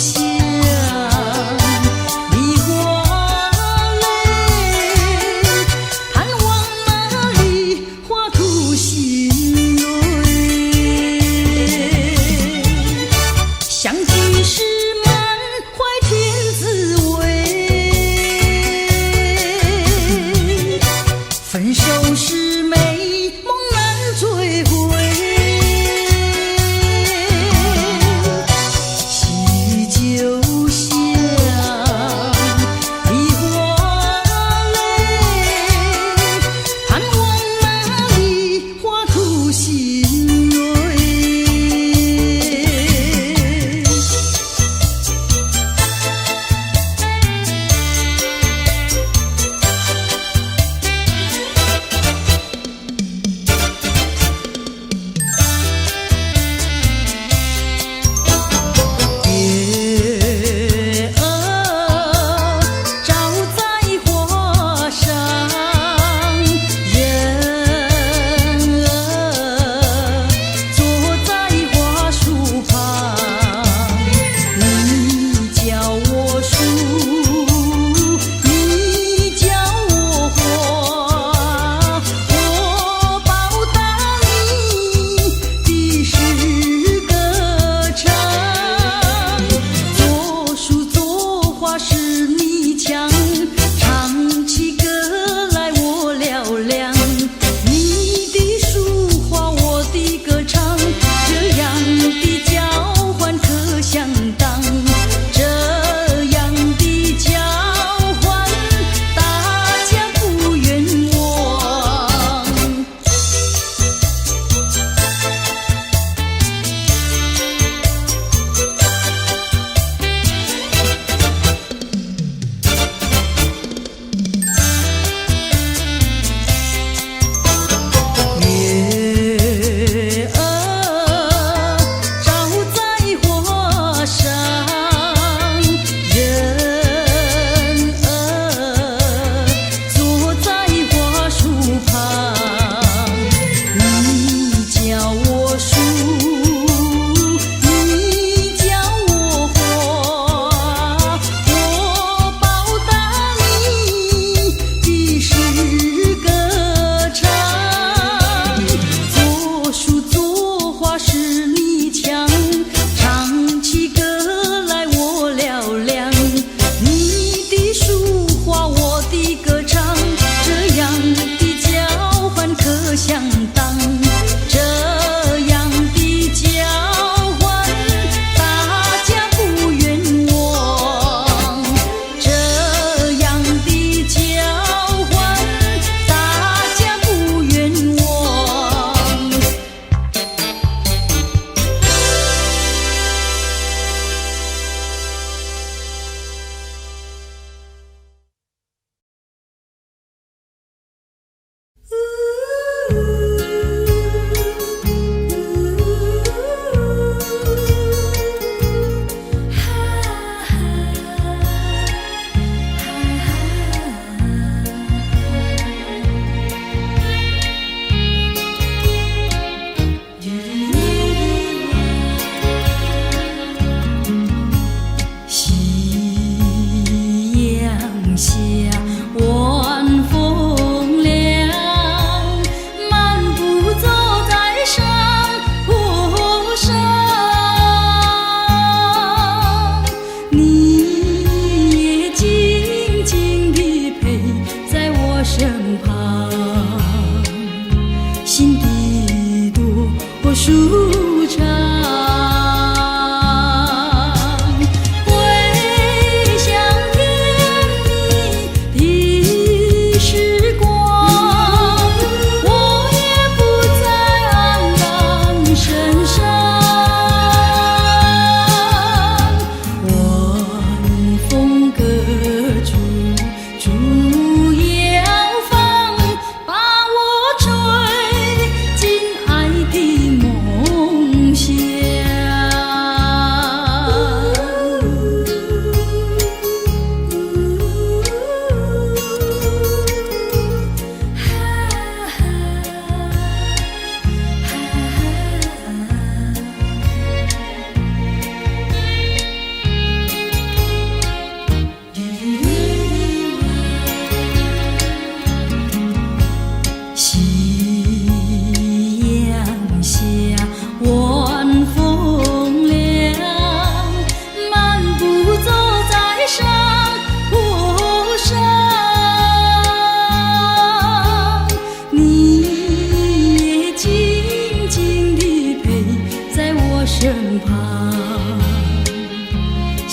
喜酒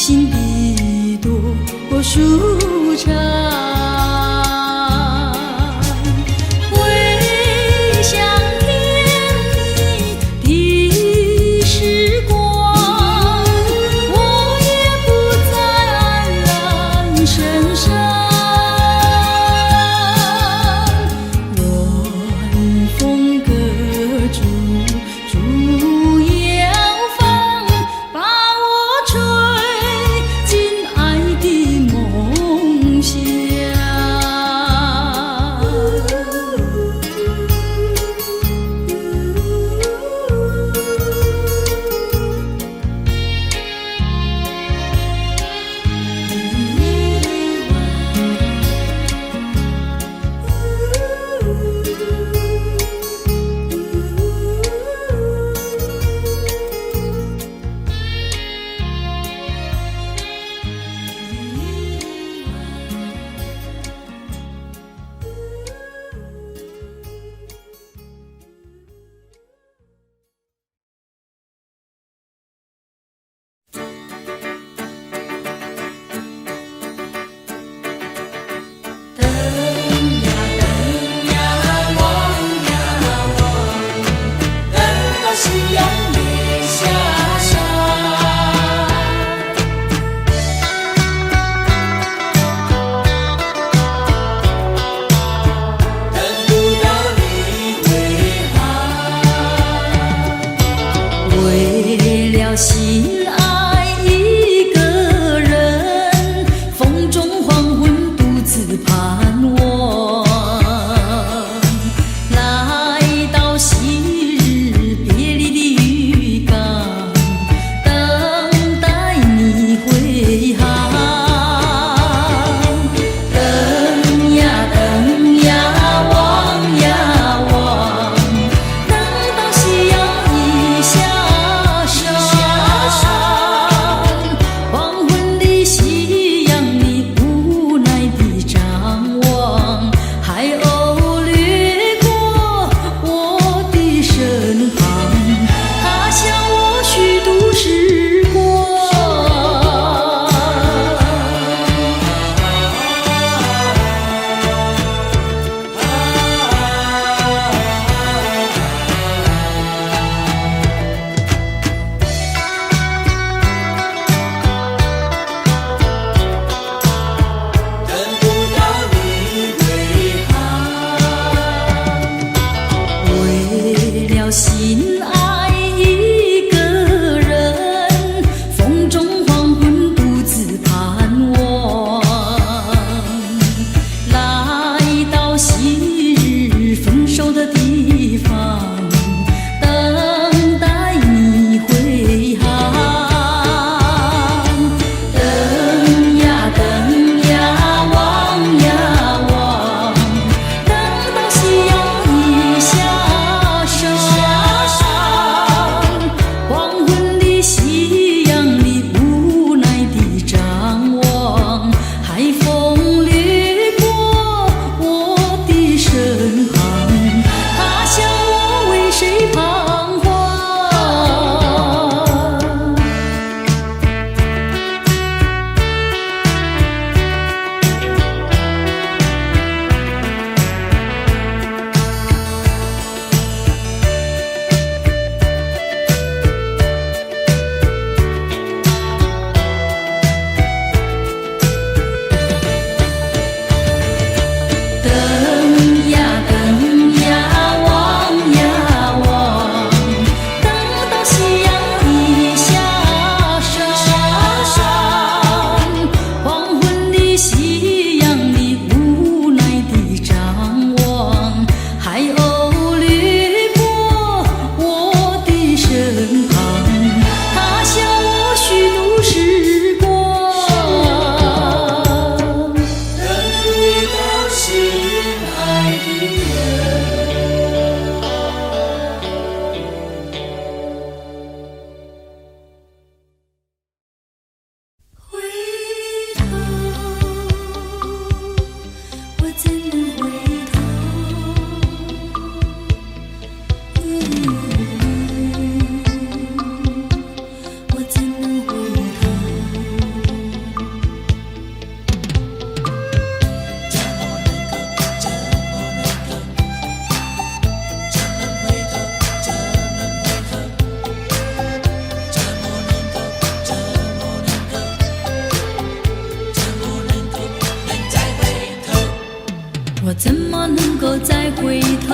心的一朵舒畅。回想甜蜜的时光，我也不再黯然神伤。晚风隔竹，竹摇放，把我吹进爱的梦乡。么能够再回头？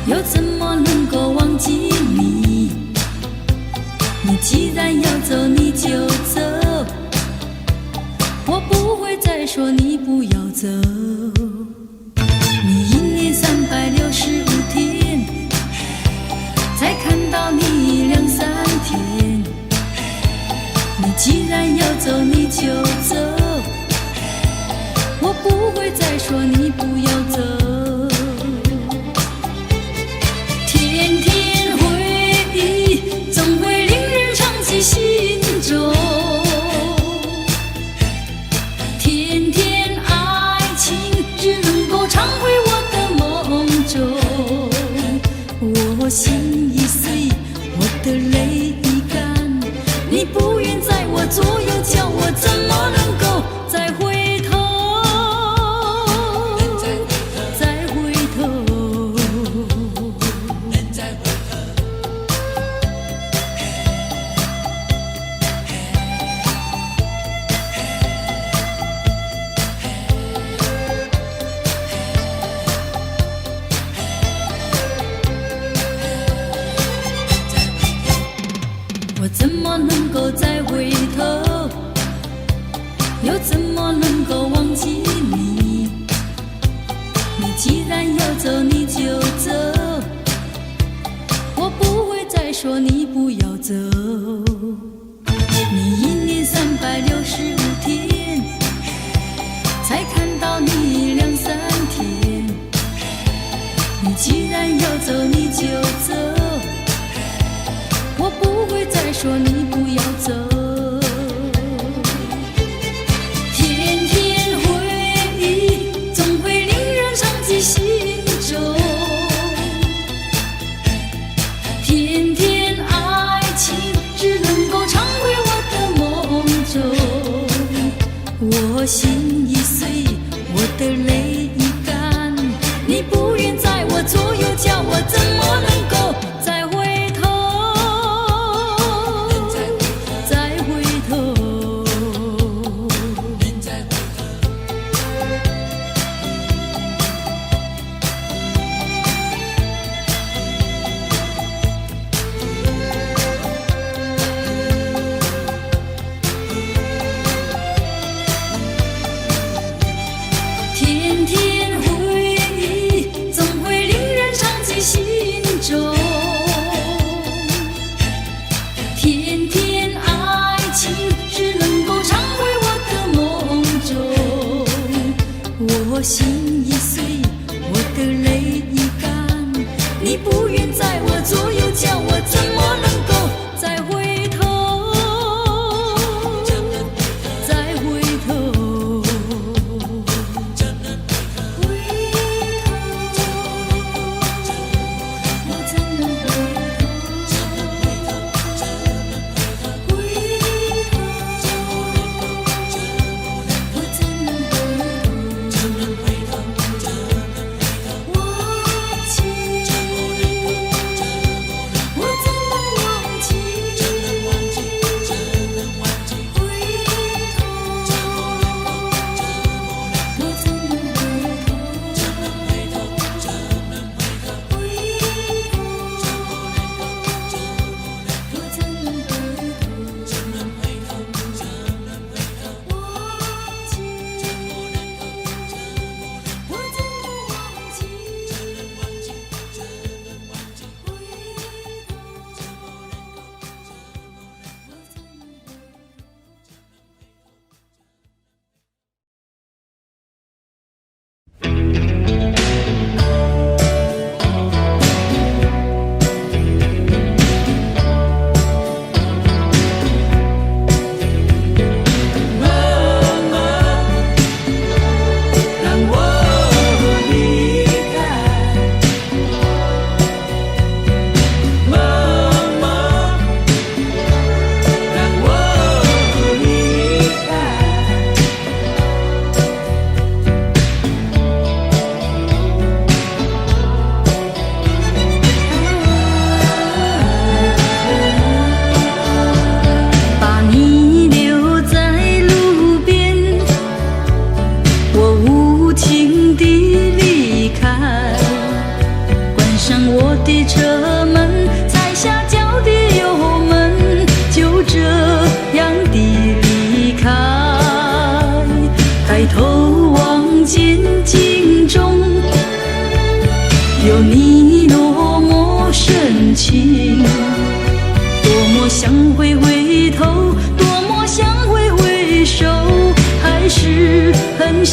又怎么能够忘记你？你既然要走，你就走，我不会再说你不要走。你1年365天，才看到你2、3天。你既然要走，你就走，我不会再说你不要走。天天回忆，总会令人长记心中。天天爱情，只能够常回我的梦中。我心已碎，我的泪已干，你不愿在我左右，叫我怎么能够再回头？再回头，我怎么能够再回头？又怎么能够忘记你？你既然要走，你就走，我不会再说你不要走。你1年365天，才看到你2、3天。你既然要走，你就走，我不会再说你不要走。天天回忆，总会令人长记心中。天天爱情，只能够常回我的梦中。我心已碎，我的泪已干，你不愿在我左右，叫我怎么能够再回头？再回头，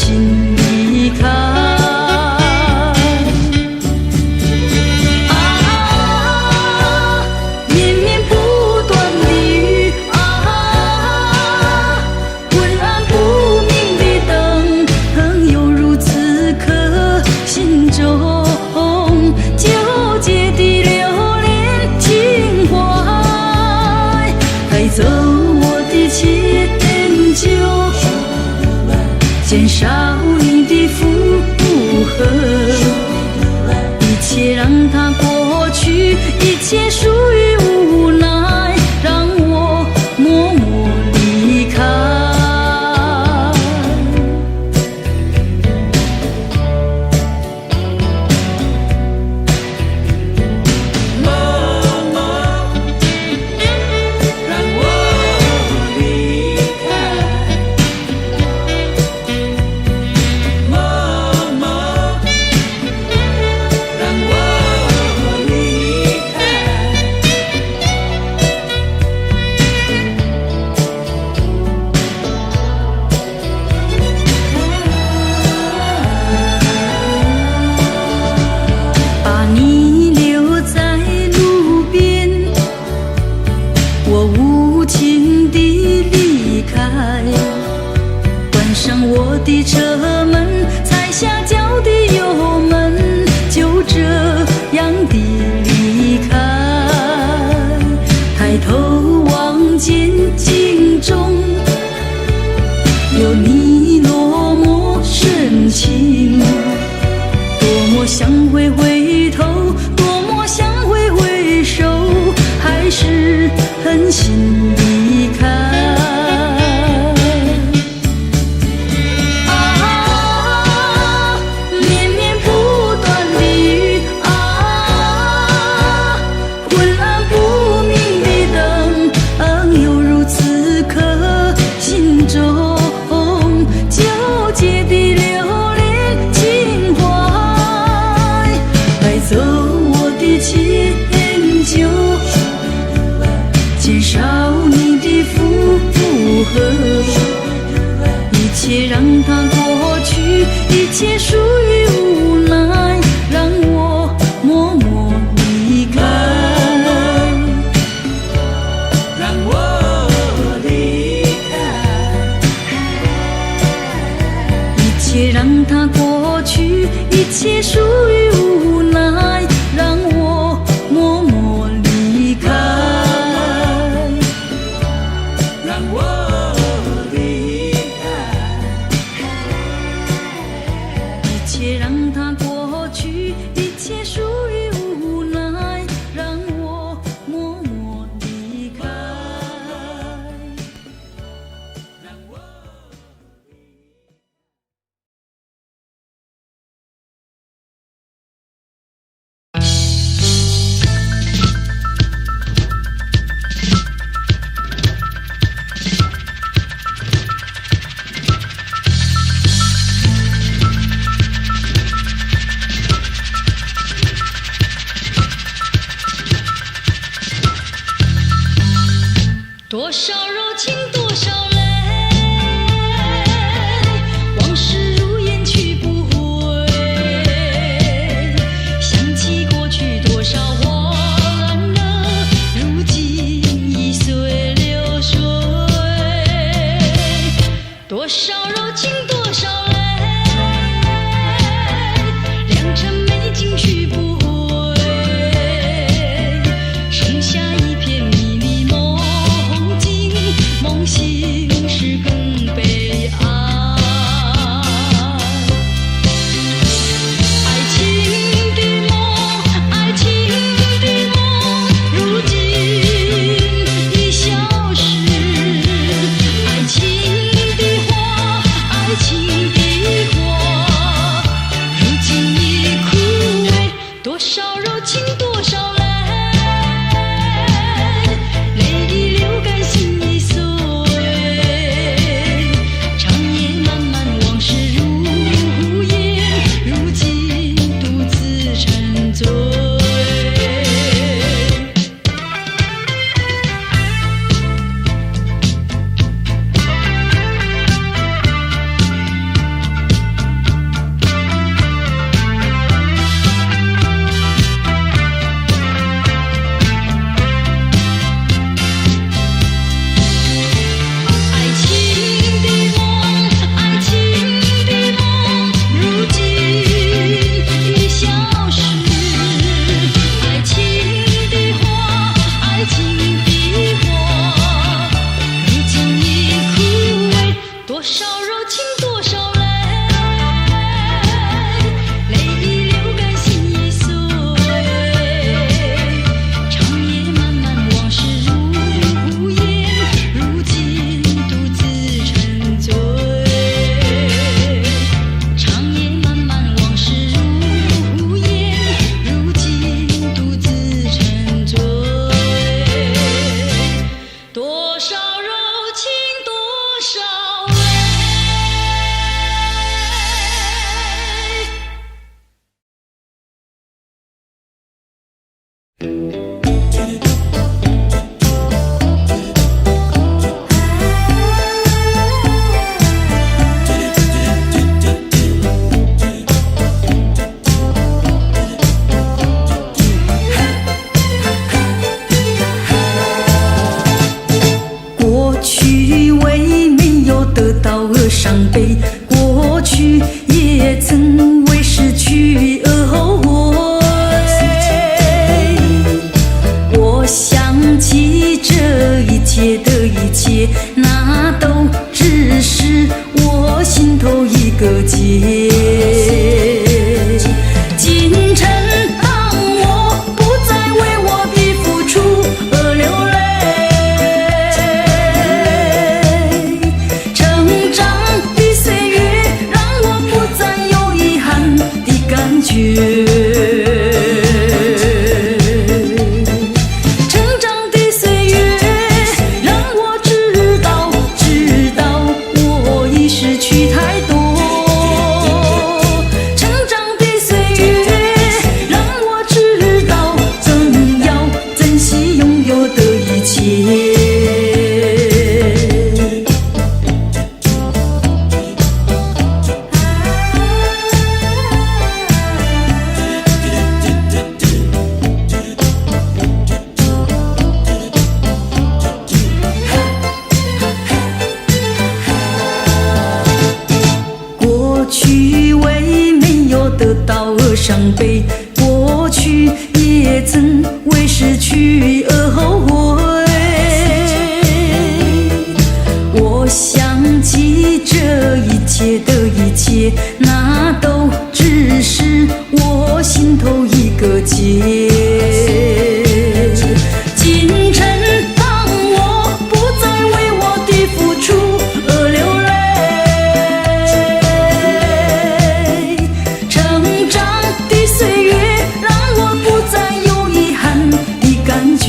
心离开。绵绵不断的雨昏暗不明的灯，犹如此刻心中纠结的留恋情怀，带走我的迁就，减少你的负荷，一切让它过去，一切属于无奈，让我默默离开。默默让我离开，默默让我离开。把你留在路边，我无情地离开，关上我的车门，踩下脚的油门，就这样的离开。抬头望见镜中有你落寞深情，多么想会回头，多么想会回首，还是狠心离开。绵绵不断的雨昏暗不明的灯，犹如此刻心中纠结的留恋情怀，带走我的迁就，减少你的负荷，一切让它过去，一切属于无奈，让我默默离开。让我离开，一切让它过去，一切属于无奈，让我默默离开。让我离开，一切让它过去，一切属于无奈，让我默默离开。让我。多少柔情多少泪，往事如烟去不回，想起过去多少花烂了，如今已随流水。多少柔情多少泪，良辰美景去不回，剩下一片迷离梦境，梦醒时更悲哀。爱情的梦，爱情的梦，如今已消失。爱情的花，伤悲，过去也曾为失去而后悔。我想起这一切的一切，那都只是我心头一个结。今晨当我不再为我的付出而流泪，成长的岁月让我不再有遗憾的感觉。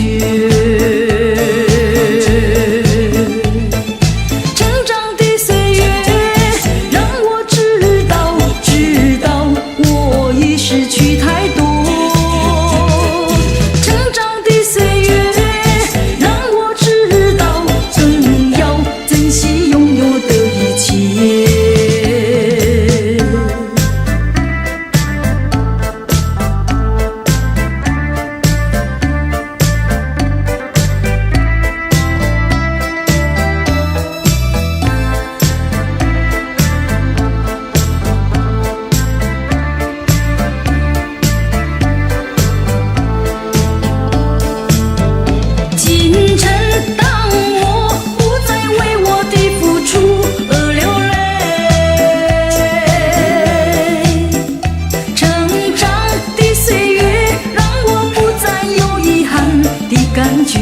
感觉，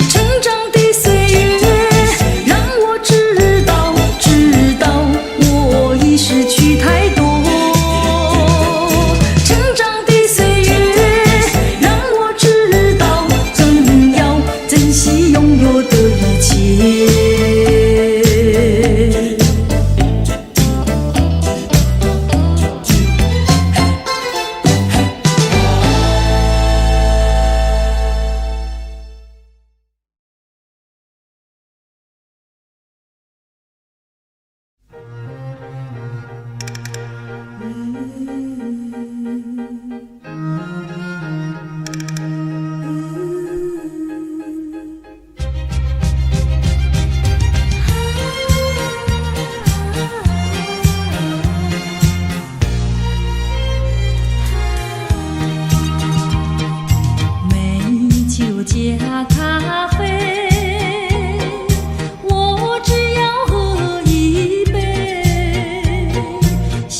成长的岁月让我知道我已失去太多。成长的岁月让我知道更要珍惜拥有的一切。加咖啡，我只要喝一杯。想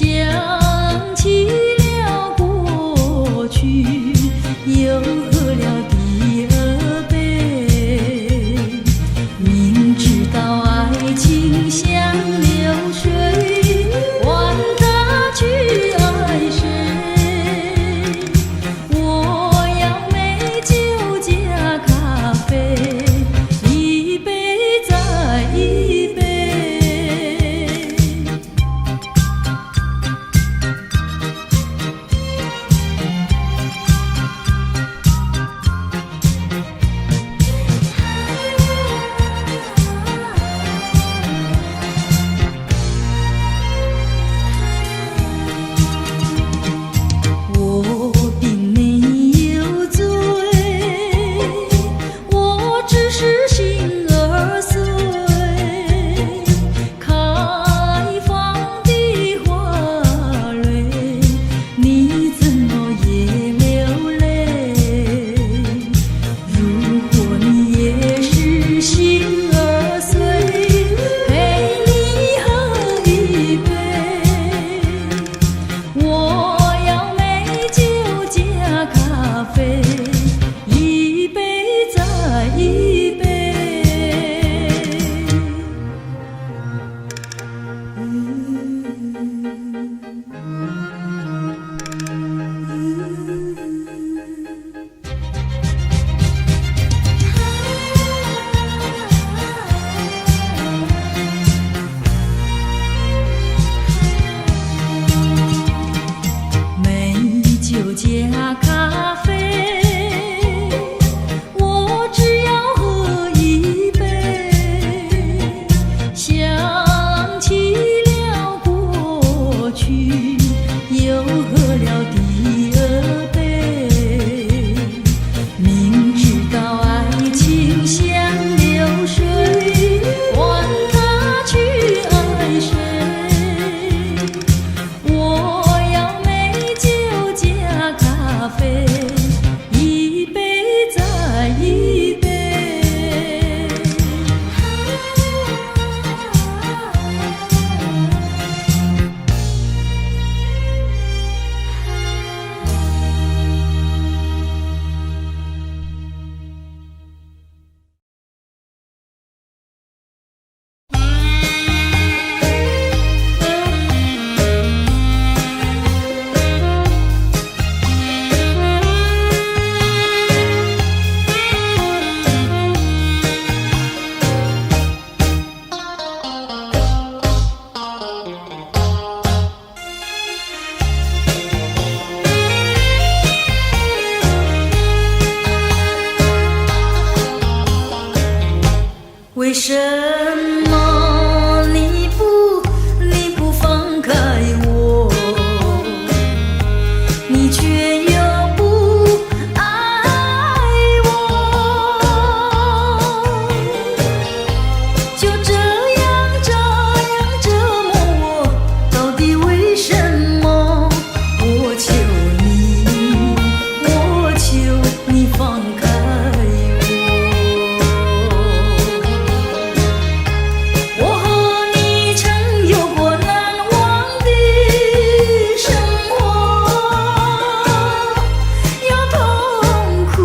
起了过去，又喝了第二杯。明知道爱情像流水，管他去爱谁，我要美酒加咖啡。什么你不放开我，你却又不爱我，就这样折磨我，到底为什么？我求你放开我和你曾有过难忘的生活，有痛苦，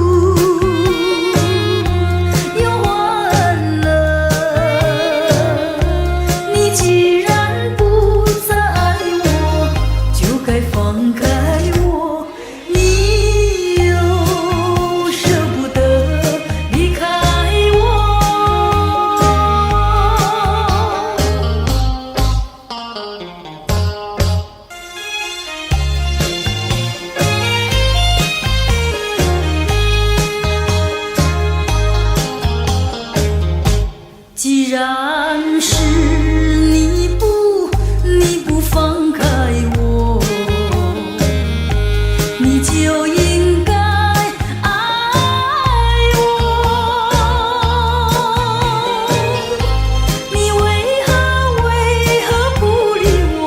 有欢乐。你既然不再爱我，就该放开我。你又舍不得离开我。既然是你不放开我，你就应该爱我。你为何不理我？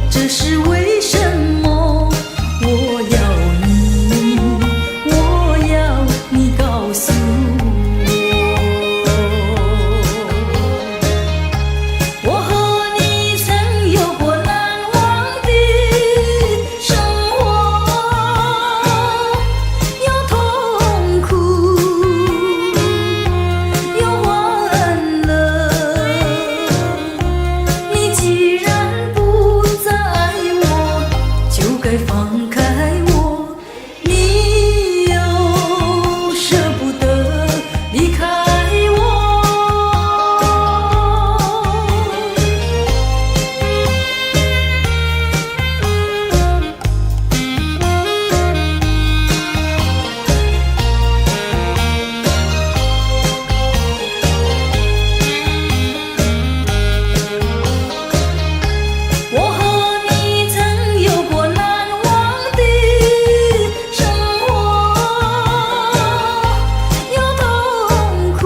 这是为什么？我要你告诉我和你曾有过难忘的生活，有痛苦，有欢乐。你既然不再爱我，就该放开我。你又舍不得离开我。我和你曾有过难忘的生活，有痛苦，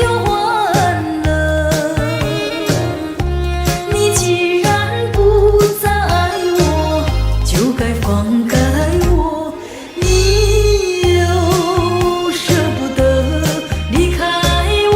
有欢乐。你既然不再爱我，就该放开我。你又舍不得离开我。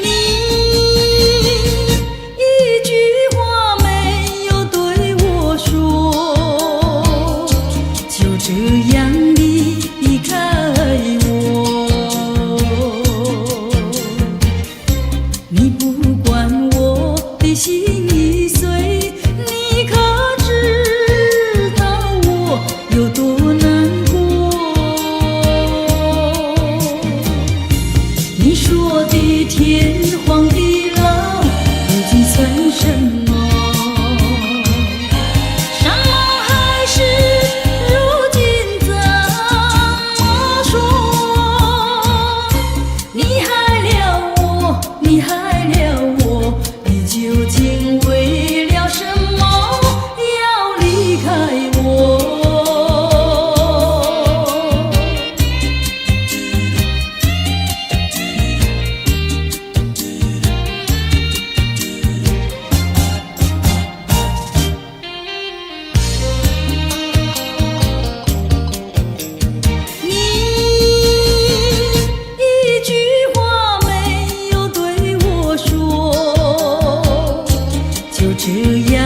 你一句话没有对我说，就这样离开我。你不管我的心已碎，你可知道我有多难过？你说的天荒地老，如今算什么？伤疤还是如今怎么说？你害了我，你害了我，你究竟为了什么要离开我？这样。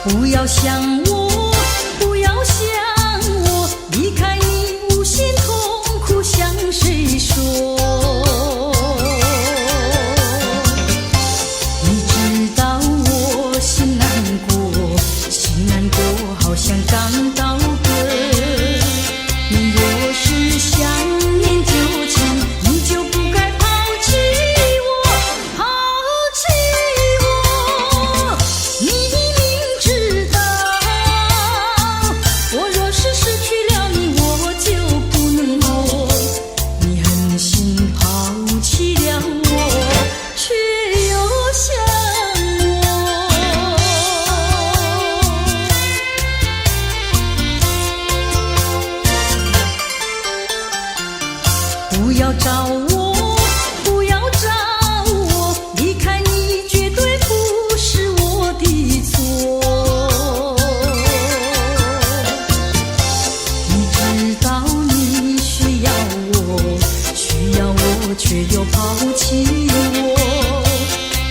不要想我，不要想我，离开你无限痛苦向谁说？你知道我心难过，心难过好像刚到歌。你若是想念旧情，你就不该抛弃我，抛弃我。你明知道，我若是失去了你，我就不能活。你狠心抛弃了我，却又想我。不要找我，不要找我，离开你绝对不是我的错。你知道你需要我，需要我，却又抛弃我。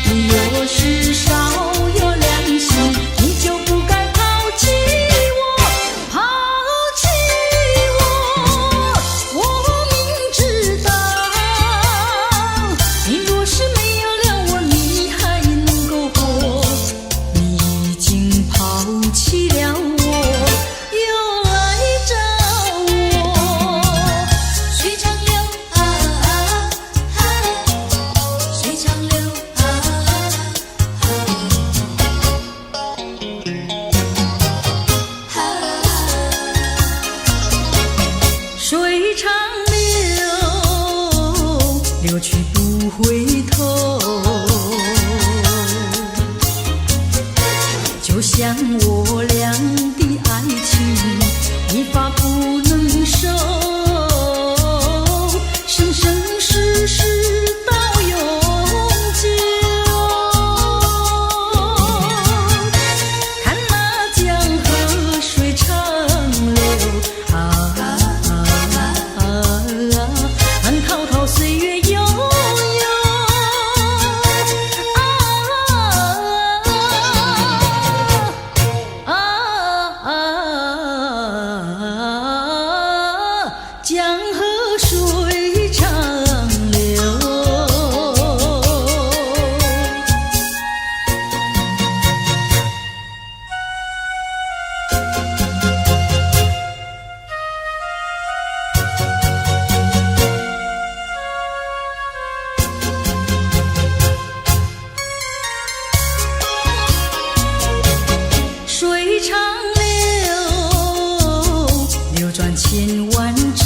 你若是少有良心，你就不该抛弃我，抛弃我。我明知道，你若是没有了我，你还能够活。你已经抛弃了我，又来找我。水长流啊啊啊，水长流啊啊啊，水长流，流去不回头。就像我俩的爱情，一发不能收，生生世世到永久。看那江河水长流啊啊啊，看滔滔岁月悠悠江河水长流。水长流，流转千万洲，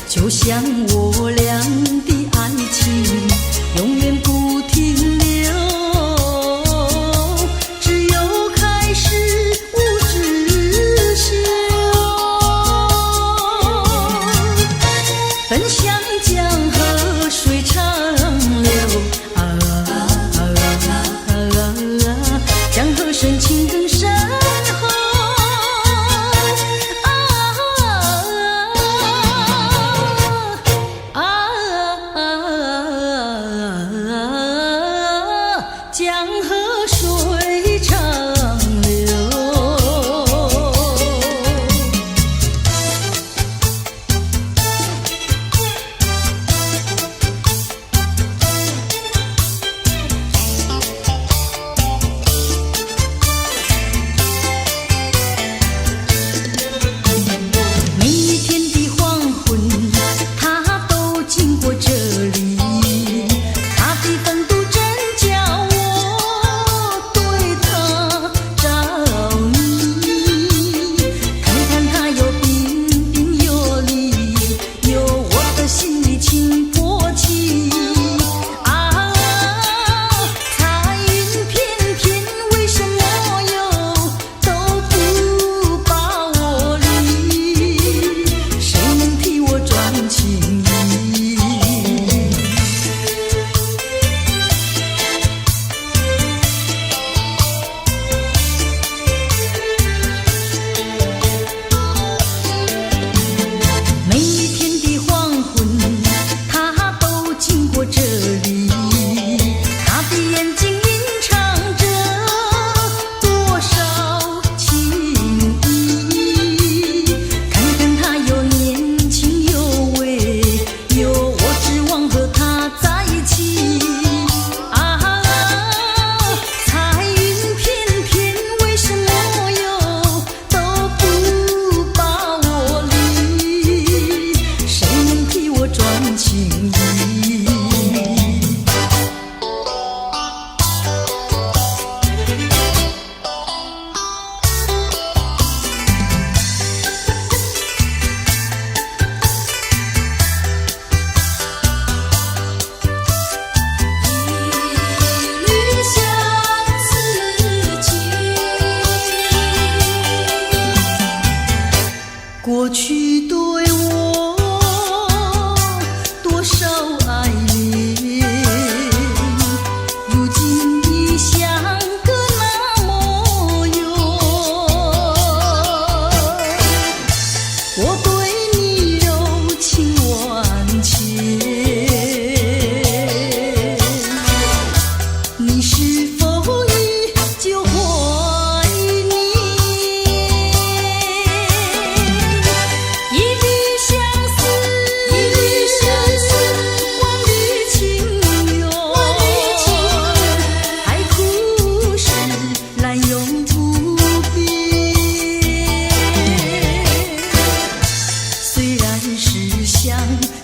就像我俩的爱情，永远不停留。只有开始无止休，奔向江河水长流啊啊啊啊，江河深情更深厚江河水长流。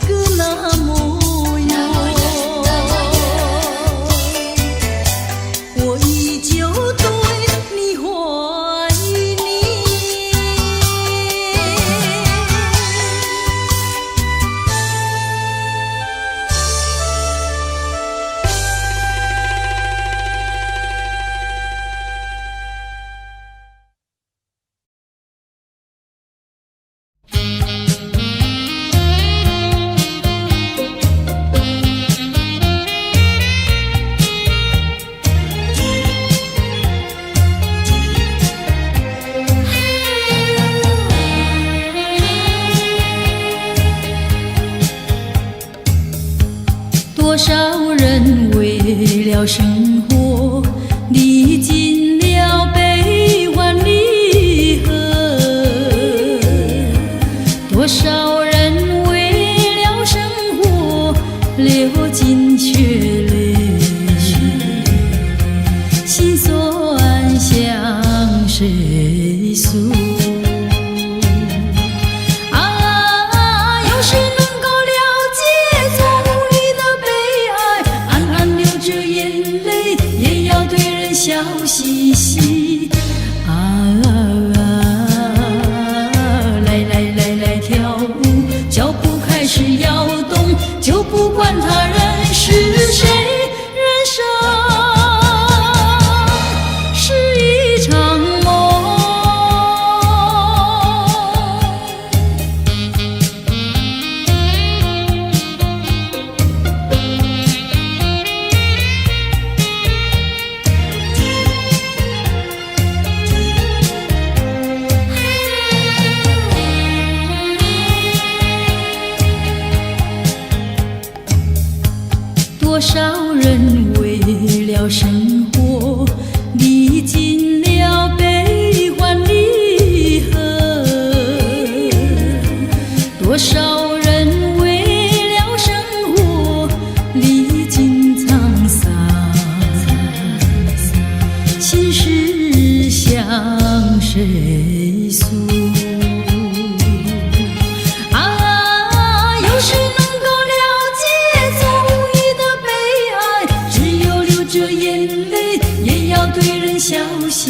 个那模样。我依旧对你怀念。多少人为了生活历尽了悲欢离合，多少人为了生活流尽血泪，心酸向谁诉？笑嘻嘻来来来来跳舞，脚步开始摇动，就不管他人是谁，人生是一场梦。多少人为了生活历尽了悲欢离合，多少人为了生活历尽沧桑，心事向谁诉？有谁能够了解纵欲的悲哀？只有流着眼泪，也要对人笑嘻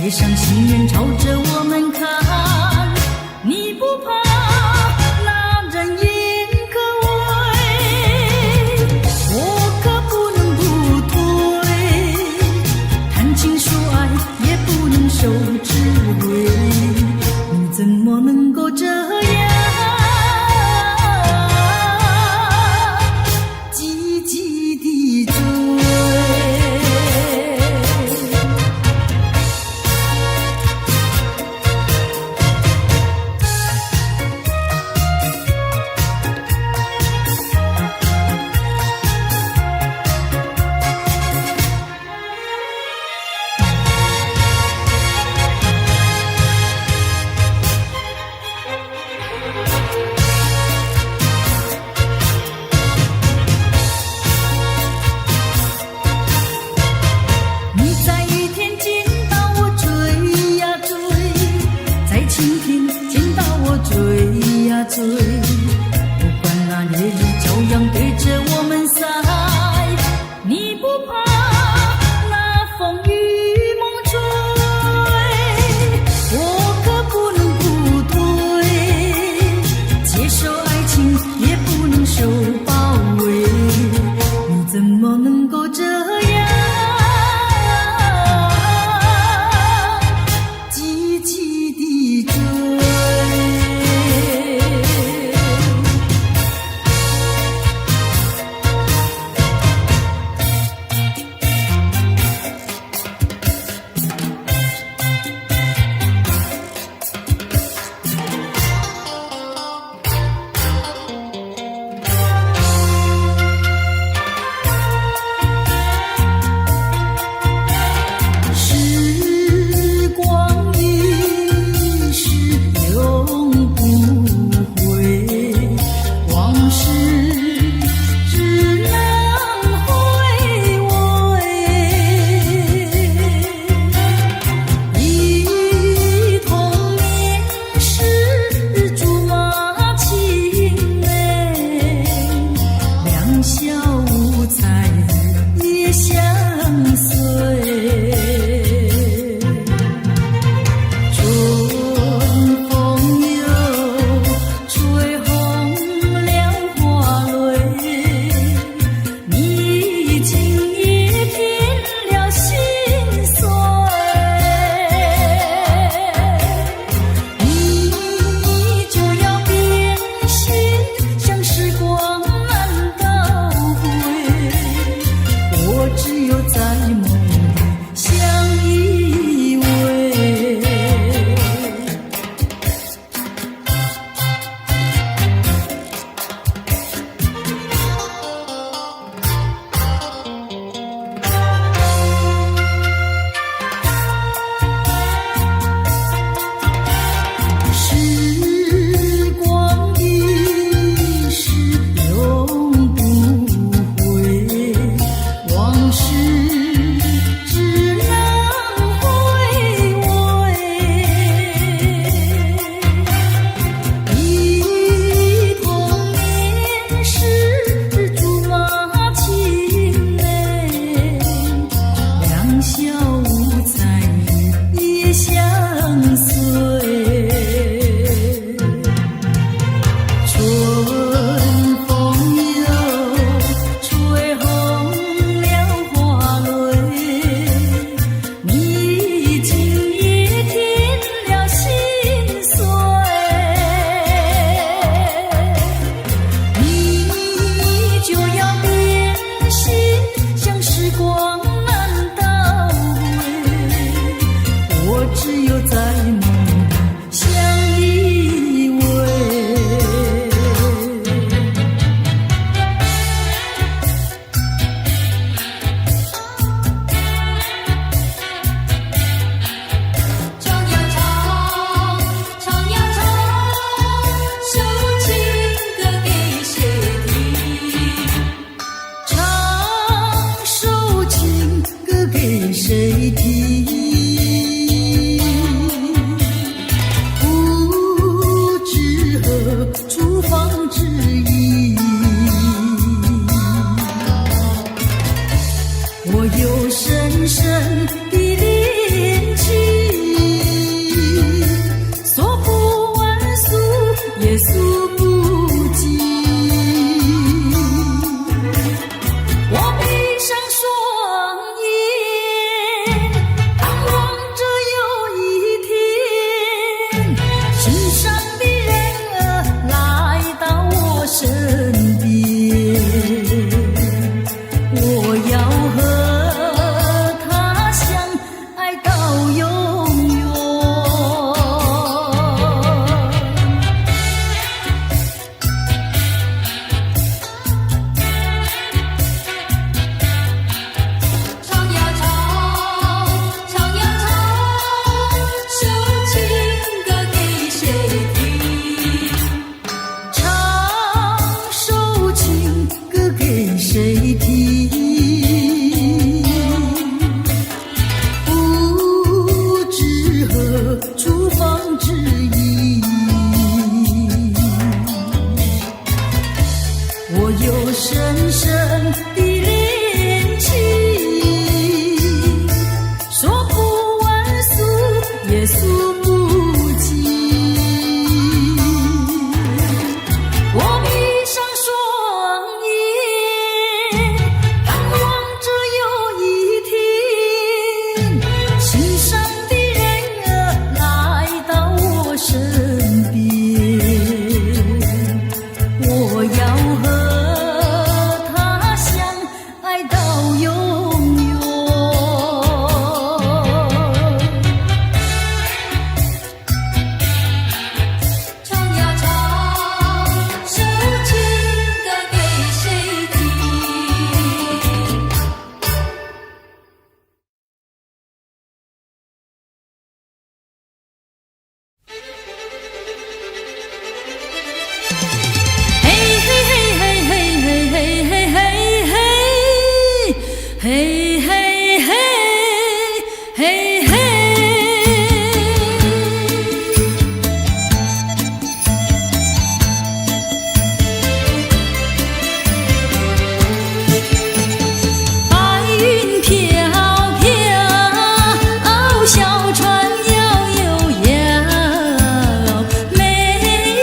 街上行人朝着我们看，你不怕那人言可畏，我可不能不退，谈情说爱也不能受指挥，你怎么能够这样积极地追？你在雨天见到我追呀追，在晴天见到我追呀追，不管那烈日骄阳对着我们晒，你不怕那风雨猛吹，我可不能不退，接受爱情也不能受包围，你怎么能够这样积极地追？时光一逝永不回，往事只能回味。忆童年时竹马青梅，两小无猜也相随。春风又吹红了花蕊，你今夜添了心碎，你就要变心，像时光难倒回，我只有在梦里相依偎。时光一逝永不回，往事只能回味。忆童年时竹马青梅，两小无猜也相随。春风又吹红了花蕊，你今夜添了心碎，你就要变心，像时光难倒回，我只有在梦里相依偎。唱呀唱，唱呀唱，首情歌给谁听？唱首情歌给谁听？不知何处方知意，我有深深的恋情。到永远。唱呀唱，首情歌给谁听？嘿嘿嘿嘿嘿嘿嘿嘿嘿嘿，嘿嘿嘿嘿嘿。白云飘飘，小船摇悠摇，每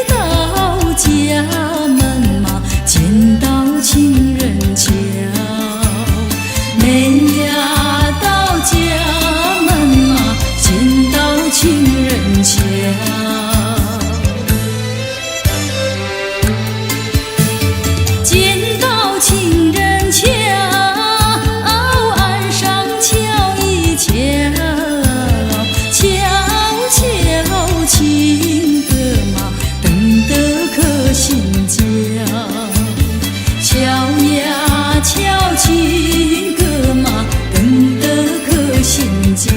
到家门嘛，见到情人桥。每呀到家门嘛，见到情人桥。见到情人桥，岸上瞧一瞧，瞧瞧情歌嘛，等得可心焦。瞧呀瞧情歌嘛，等得可心焦。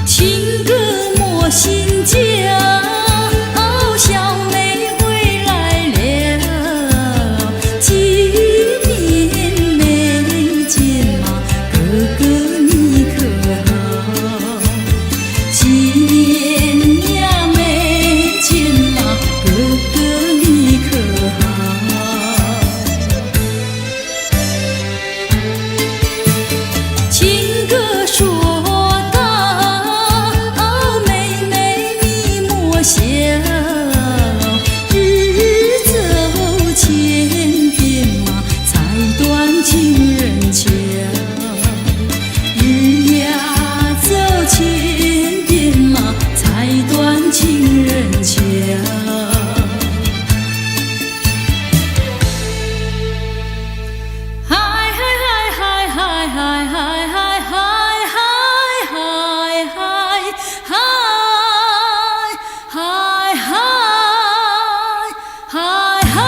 情歌莫心焦，小妹回来了，几年没见嘛，哥哥你可好？几年呀没见嘛，哥哥你可好？情歌说到，妹妹你莫笑，日走千遍嘛，才断情人桥。日呀走千遍嘛，才断情人桥。嗨嗨嗨嗨嗨嗨嗨嗨嗨嗨嗨嗨嗨嗨。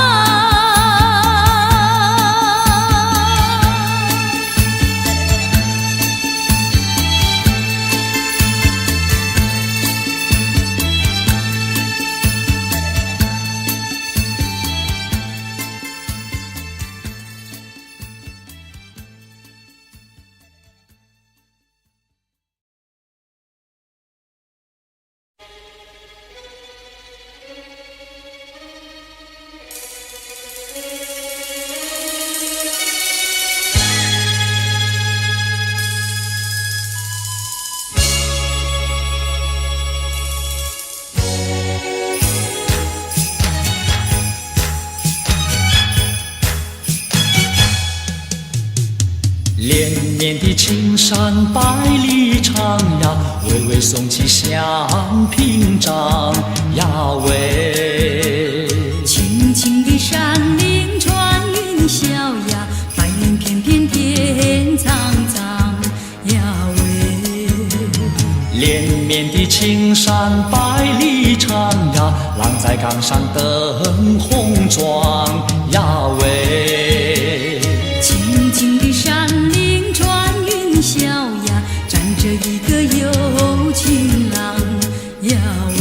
连绵的青山百里长呀，巍巍耸起像屏障呀喂。青青的山岭穿云霄呀，白云片片天苍苍呀喂。连绵的青山百里长呀，浪在岗上灯红妆呀喂。青青的山岭穿云霄呀，站着一个有情郎呀喂。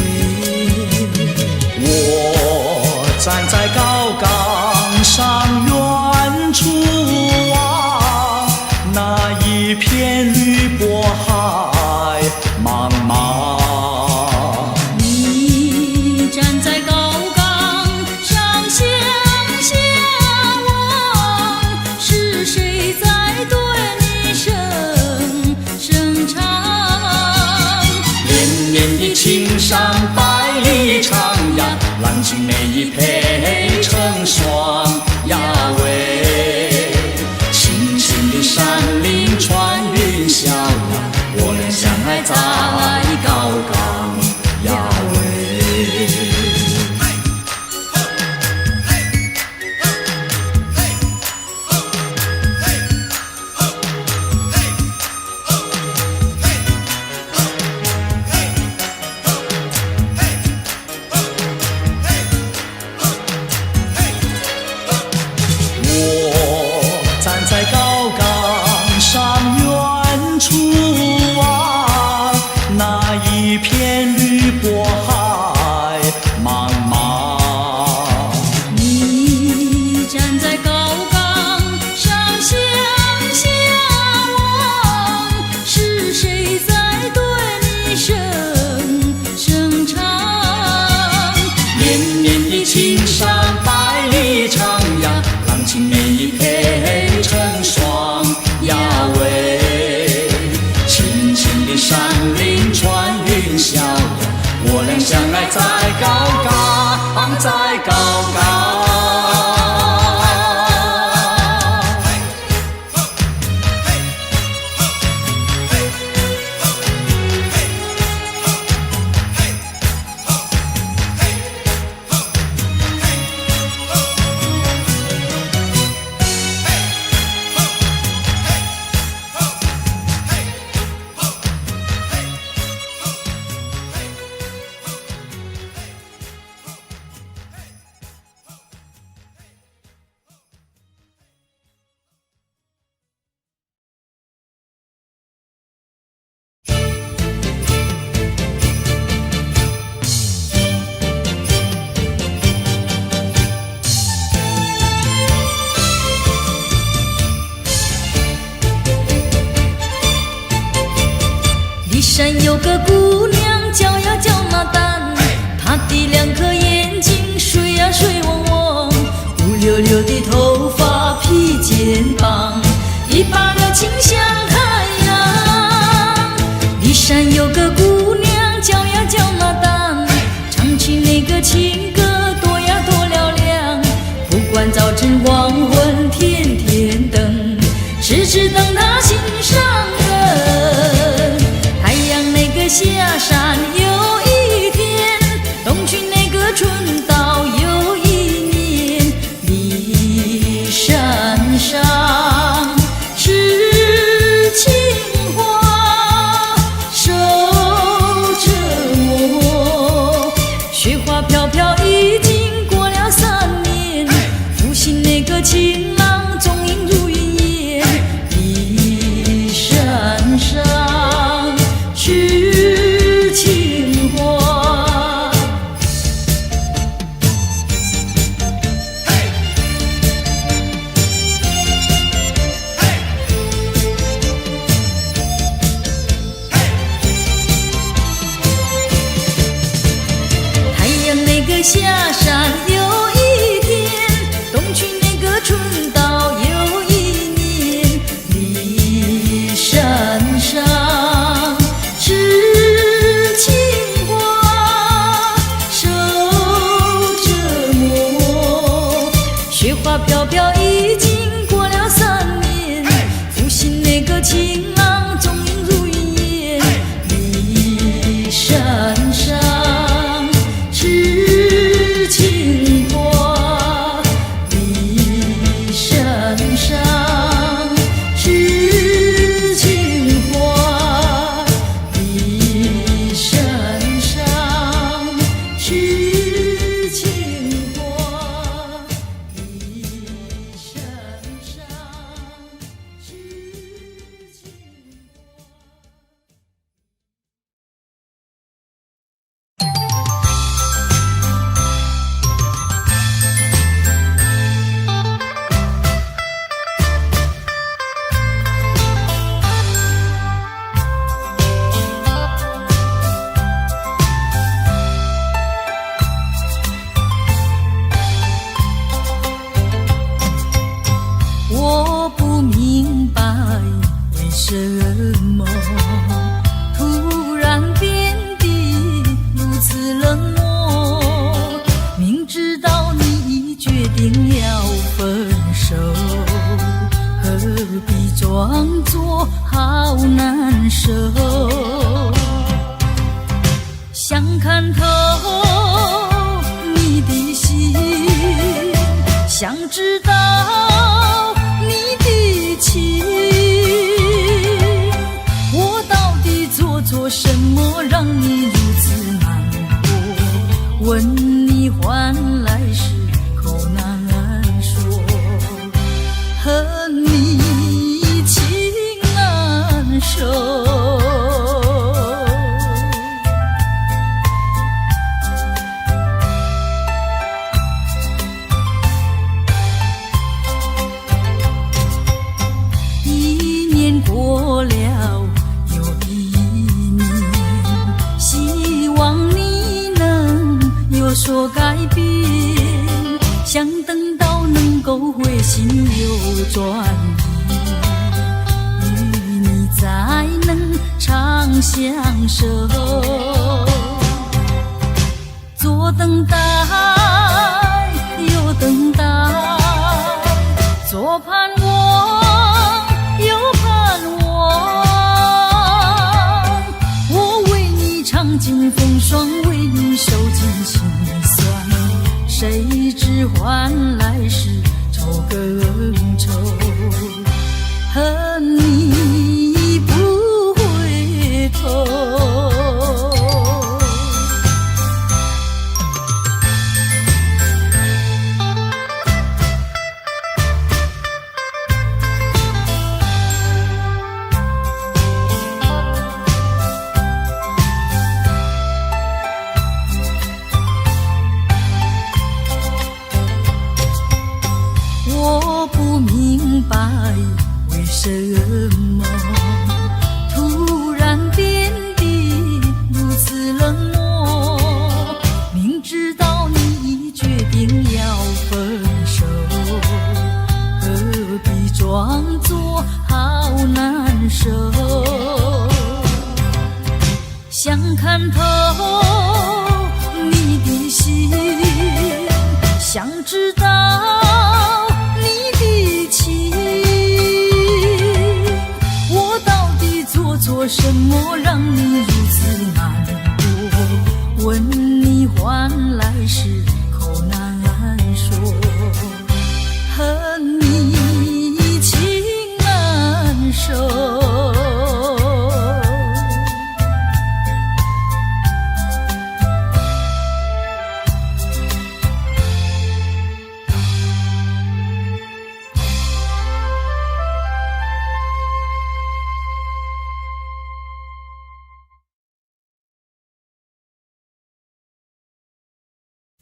我站在高岗上，远处望那一片绿波海茫茫。你站在高岗上向下望，是谁在对你声唱？连绵的青山百里长呀，郎情眉一配成双呀山有个姑娘叫呀叫那丹，她的两颗眼睛水呀水汪汪，乌溜溜的头发披肩膀，一把个情像太阳。骊山有个姑娘叫呀叫那丹，唱起那个情歌多呀多嘹亮，不管早晨黄昏天天等，痴痴等她心上人。太阳那个下山有一天，东去那个春到有一年。骊山上是青花守着我，雪花飘飘已经过了3年，负心那个情郎踪影如云烟。骊山上是青花。太阳那个下山有一天，东去那个春到有一年。骊山上是青花守着我，雪花飘飘已经过了3年，负心那个情郎踪影如云烟。骊山上是青花，骊山上是青花，骊山上是青花，骊山上是青我不明白为什么突然变得如此冷漠，明知道你已决定要分手，何必装作好难受。想看透你的心，想知道你的情，我到底做什么让你如此难过？问你换来时口难说，和你情难收。过了又一年，希望你能有所改变，想等到能够回心又转意，与你才能长相守。左等待右等待，左盼望右盼望，我为你尝尽风霜，为你受尽辛酸，谁知换来是愁更愁，恨你不回头。我不明白为什么突然变得什么让你如此难过？问你换来时口难说，恨你情难收。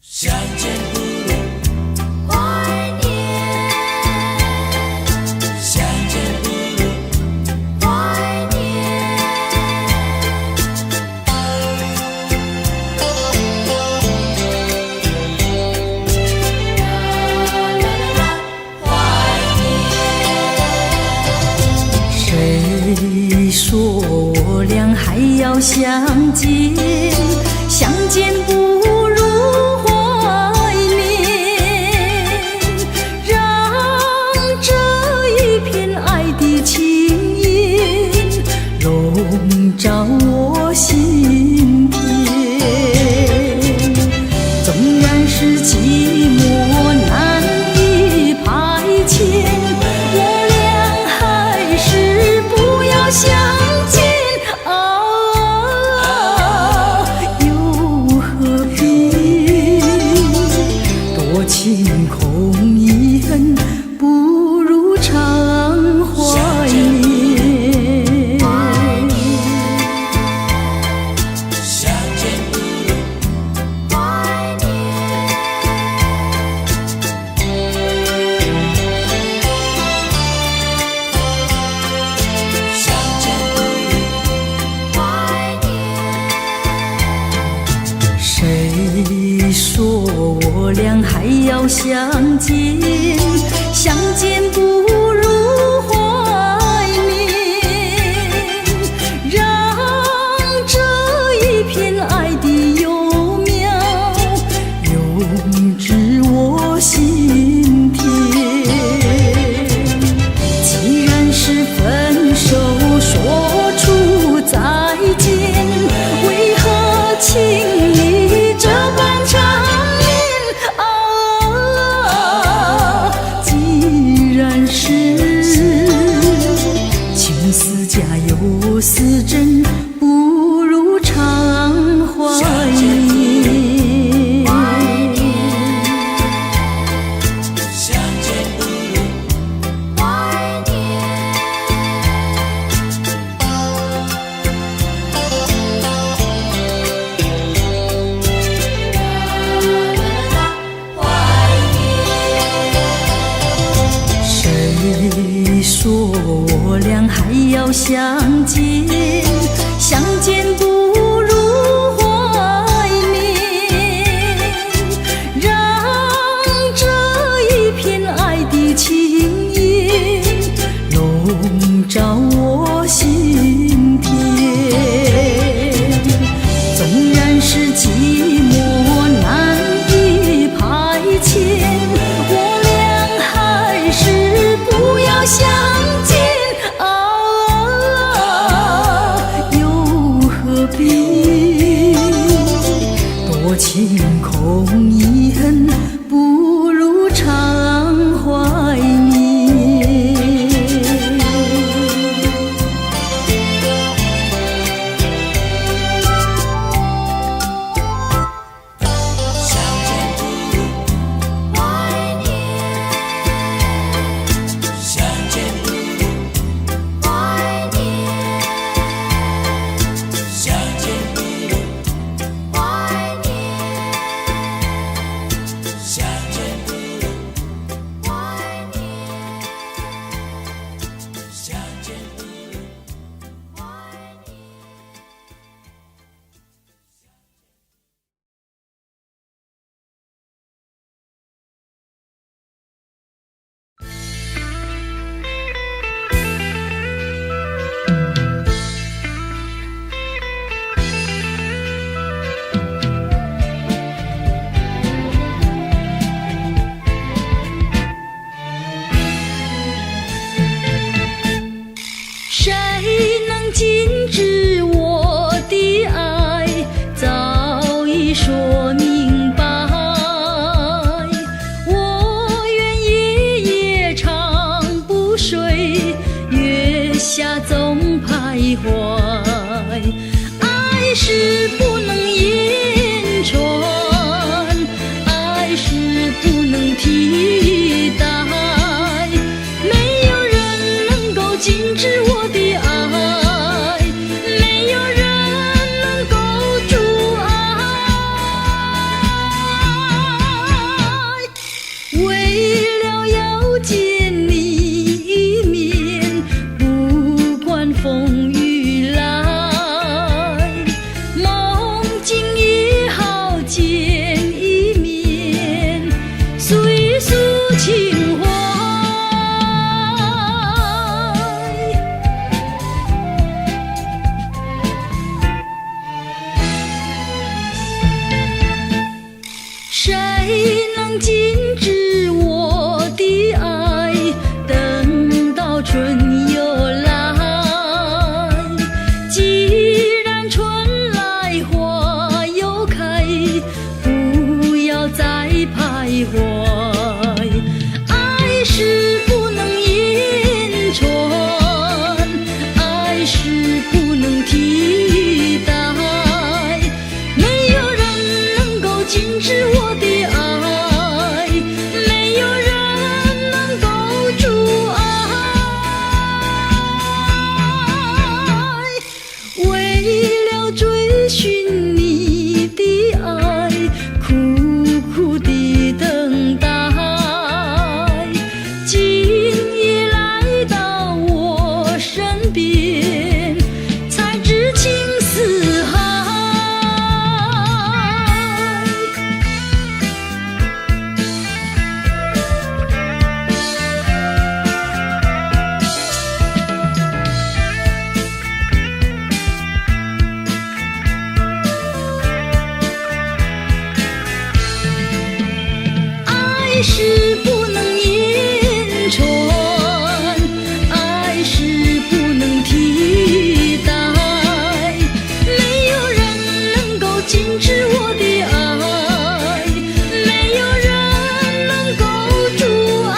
相见不如怀念，相见不如怀念。谁说我俩还要相见？相见不如怀念，让这一片爱的情意笼罩我心田。纵然是寂寞难以排遣，我俩还是不要相见啊！又何必多情空一恨，不如常怀念。相见不如怀念，相见不如怀念。谁说我俩还要相见？相见不如怀念，让这一片爱的幼苗永植我心田。既然是分手，说出再见，为何情意这般缠绵啊？既然是情丝假又似真，不如常怀念。相见不如怀念，谁说我俩还要相见？相见不如怀念，让这一片爱的情意笼罩我心田。纵然是寂寞难以排遣，我俩还是不要相见啊！又何必多情空一恨，不如常怀念。相见不如怀念，相见不禁止我的爱，早已说明白。我愿夜夜长不睡，月下总徘徊。爱是不能言传，爱是不能替代，没有人能够禁止我的爱，没有人能够阻碍。为了要见你一面，不管风雨来，梦境也好见一面，诉一诉情怀。谁能禁止我的爱？等到春又来，既然春来花又开，不要再徘徊。爱是不能言传，爱是不能替代，没有人能够禁止我的爱，没有人能够阻碍。为了追寻你的爱，苦苦地等待，今夜来到我身边，才知情似海。爱是不能言传，爱是不能替代，没有人能够禁止我的爱，没有人能够阻碍。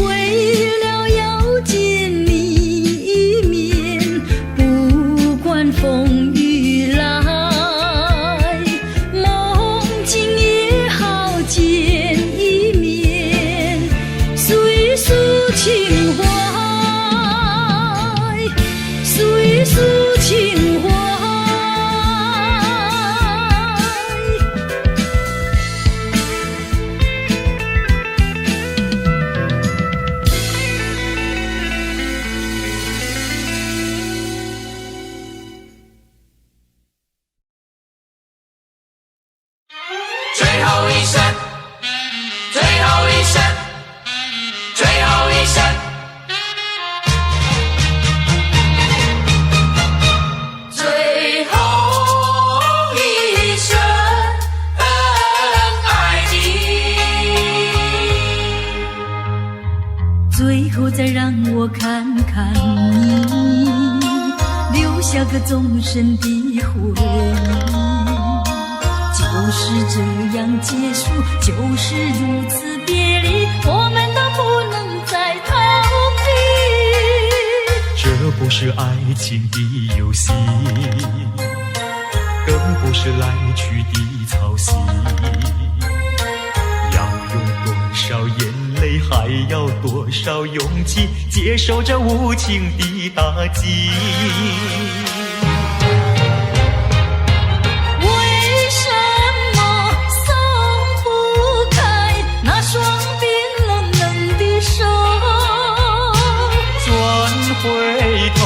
为了要见你一面，不管风雨来，梦境也好见一面，诉一诉情怀，诉一诉情怀。最后一声，最后一声，最后一声，最后一声，爱你。最后再让我看看你，留下个终身的回忆。就是这样结束，就是如此别离，我们都不能再逃避。这不是爱情的游戏，更不是来去的操心。要用多少眼泪，还要多少勇气，接受这无情的打击。回头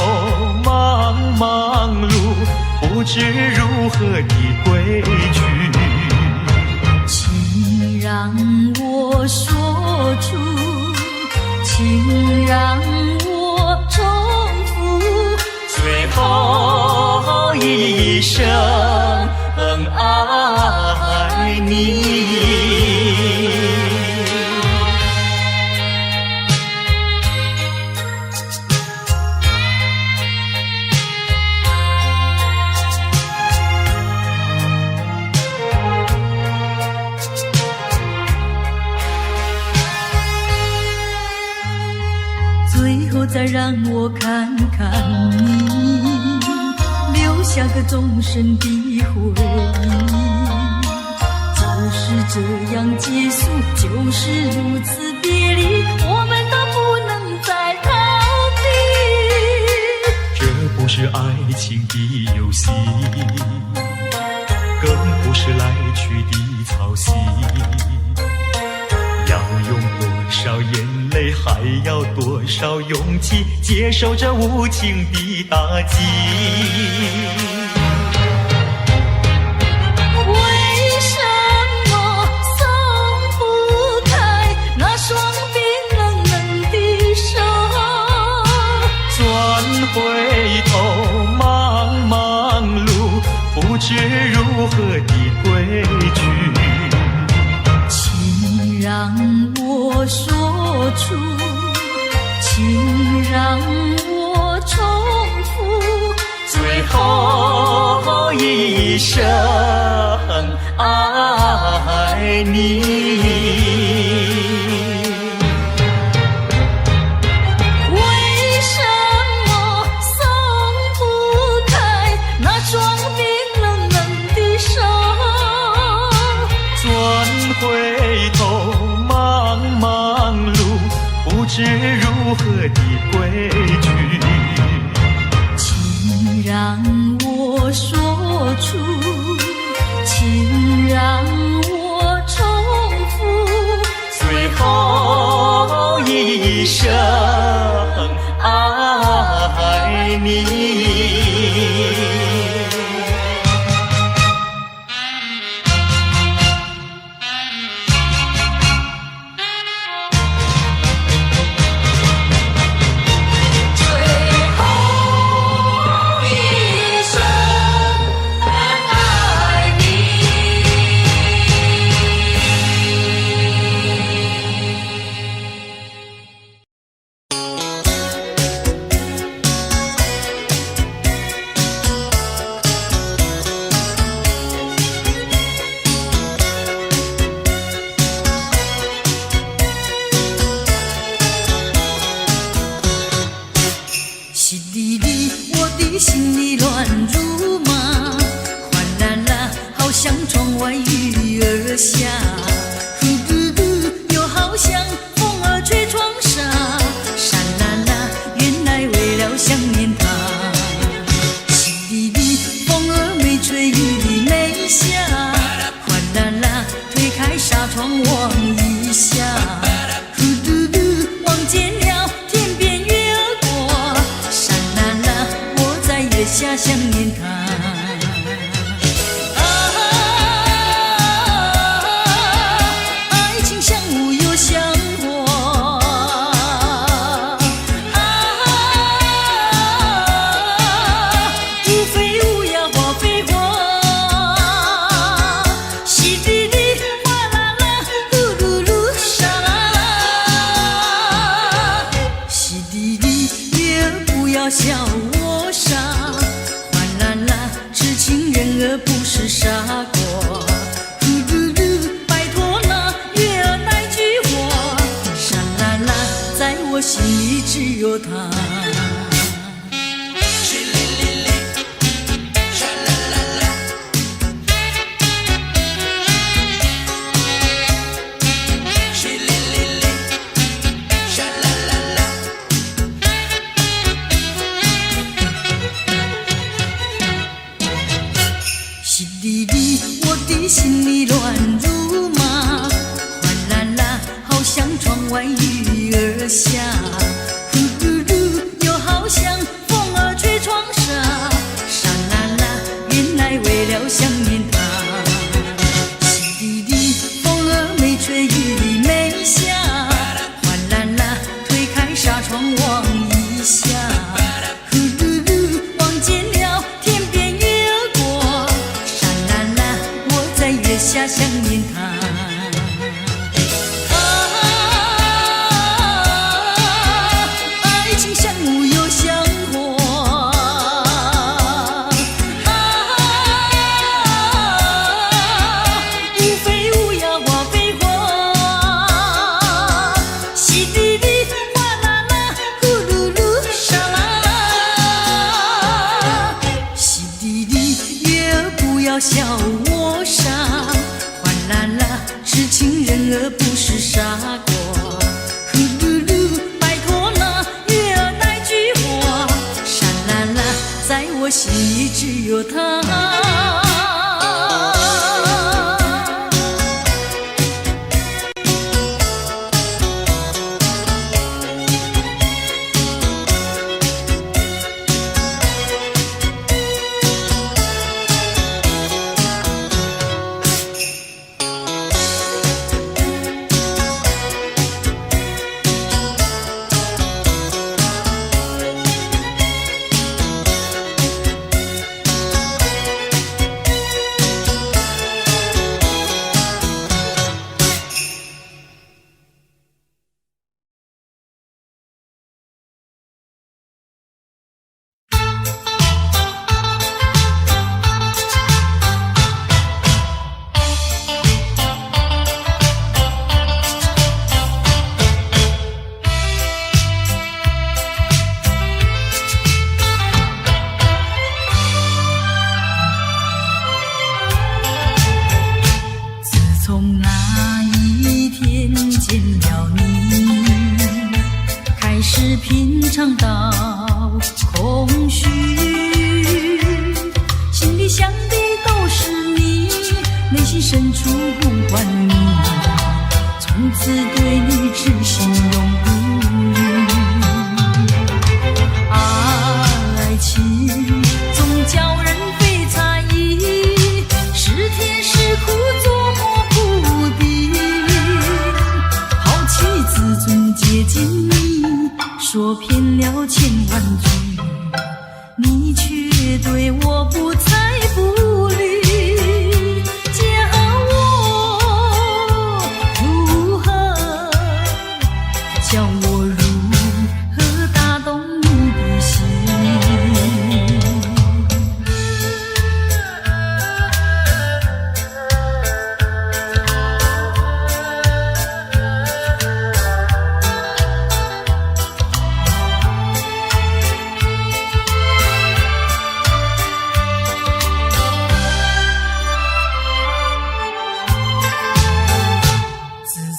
茫茫路，不知如何的归去。请让我说出，请让我重复最后一声爱你。再让我看看你，留下个终身的回忆。就是这样结束，就是如此别离，我们都不能再逃避。这不是爱情的游戏，更不是来去的操心。要用多少眼泪，还要多少勇气，接受这无情的打击。为什么松不开那双冰冷冷的手？转回头，茫茫路，不知如何的归去。请让我说出，请让我重复最后一声爱你。为什么松不开那双冰冷冷的手？转回头，茫茫路，不知如何的归去。请让我说出，请让我重复最后一声爱你。淅沥沥，我的心里乱如麻，哗啦啦，好像窗外雨儿下，呼嘟嘟，又好像风儿吹窗纱，沙啦啦，原来为了想念他。淅沥沥，风儿没吹，雨没下，哗啦啦，推开纱窗望一下，呼嘟嘟，望见了天边月儿过，沙啦啦，我在月下想念他。爱情像雾又像火，无非无呀花非花，淅沥沥，哗啦啦，噜噜噜，沙啦啦，淅沥沥，月儿不要笑我傻，哗啦啦，痴情人儿不是傻瓜，呼噜噜，拜托那月儿来娶我，沙啦啦，在我心里只有他。淅沥沥，我的心里乱如麻，哗啦啦，好像窗外雨儿下，呼嘟嘟，儿不是傻瓜。呼噜噜，拜托了，月儿那句话，沙啦啦，在我心里只有他。从那一天见了你，开始品尝到空虚，心里想的都是你，内心深处呼唤你，从此对你痴心永不渝。爱情总叫人非猜疑，是甜是苦接近你，说遍了千万句，你却对我不睬不理，叫我如何，叫我如何打动你的心？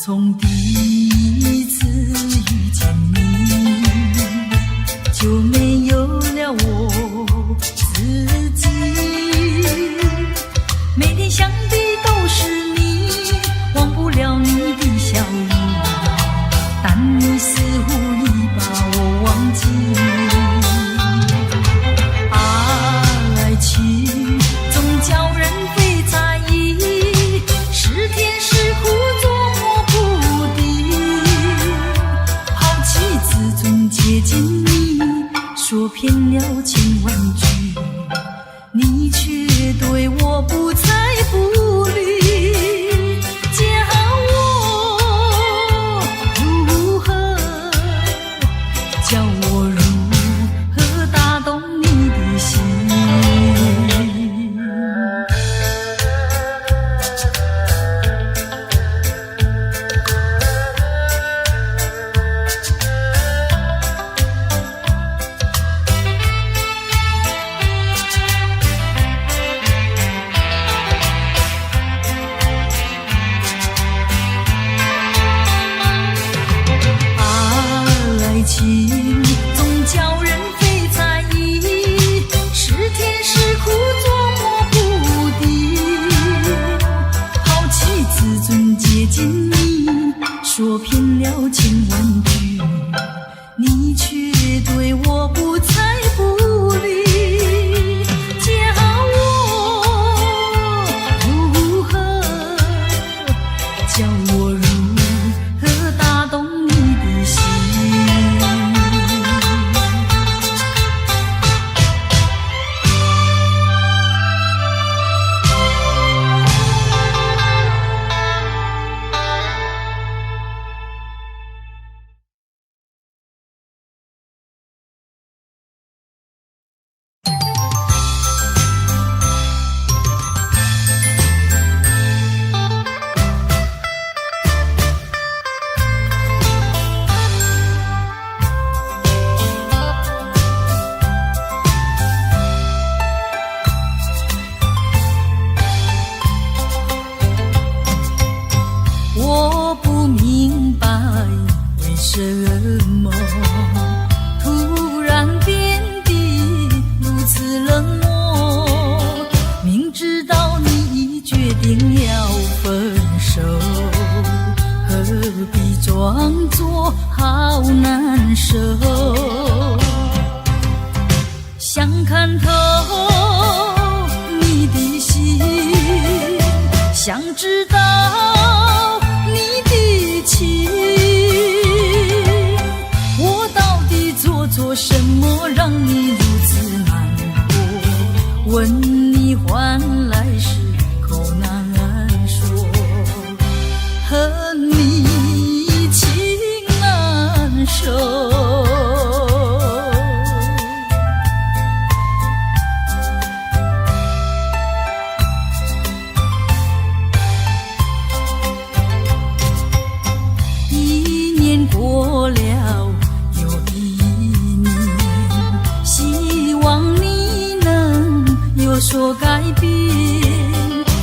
从第一次遇见你，就没有了我自己。每天想的都是你，忘不了你的笑容，但你似乎已把我忘记。爱情总叫人非猜疑，是甜是苦接近你，说遍了千万句，你却对我不睬不理，叫我如何，叫我如何打动你的心？爱情总叫人非猜疑，是甜是苦捉摸不定，抛弃自尊接近你，说遍了千万句，你却对我不睬不理，叫我如何，叫我如何打动你的心？什么突然变得如此冷漠？明知道你已决定要分手，何必装作好难受？想看透你的心，想知道你的情，我到底做什么让你如此难过？问你换来是口难说，和你情难守。过了又一年，希望你能有所改变，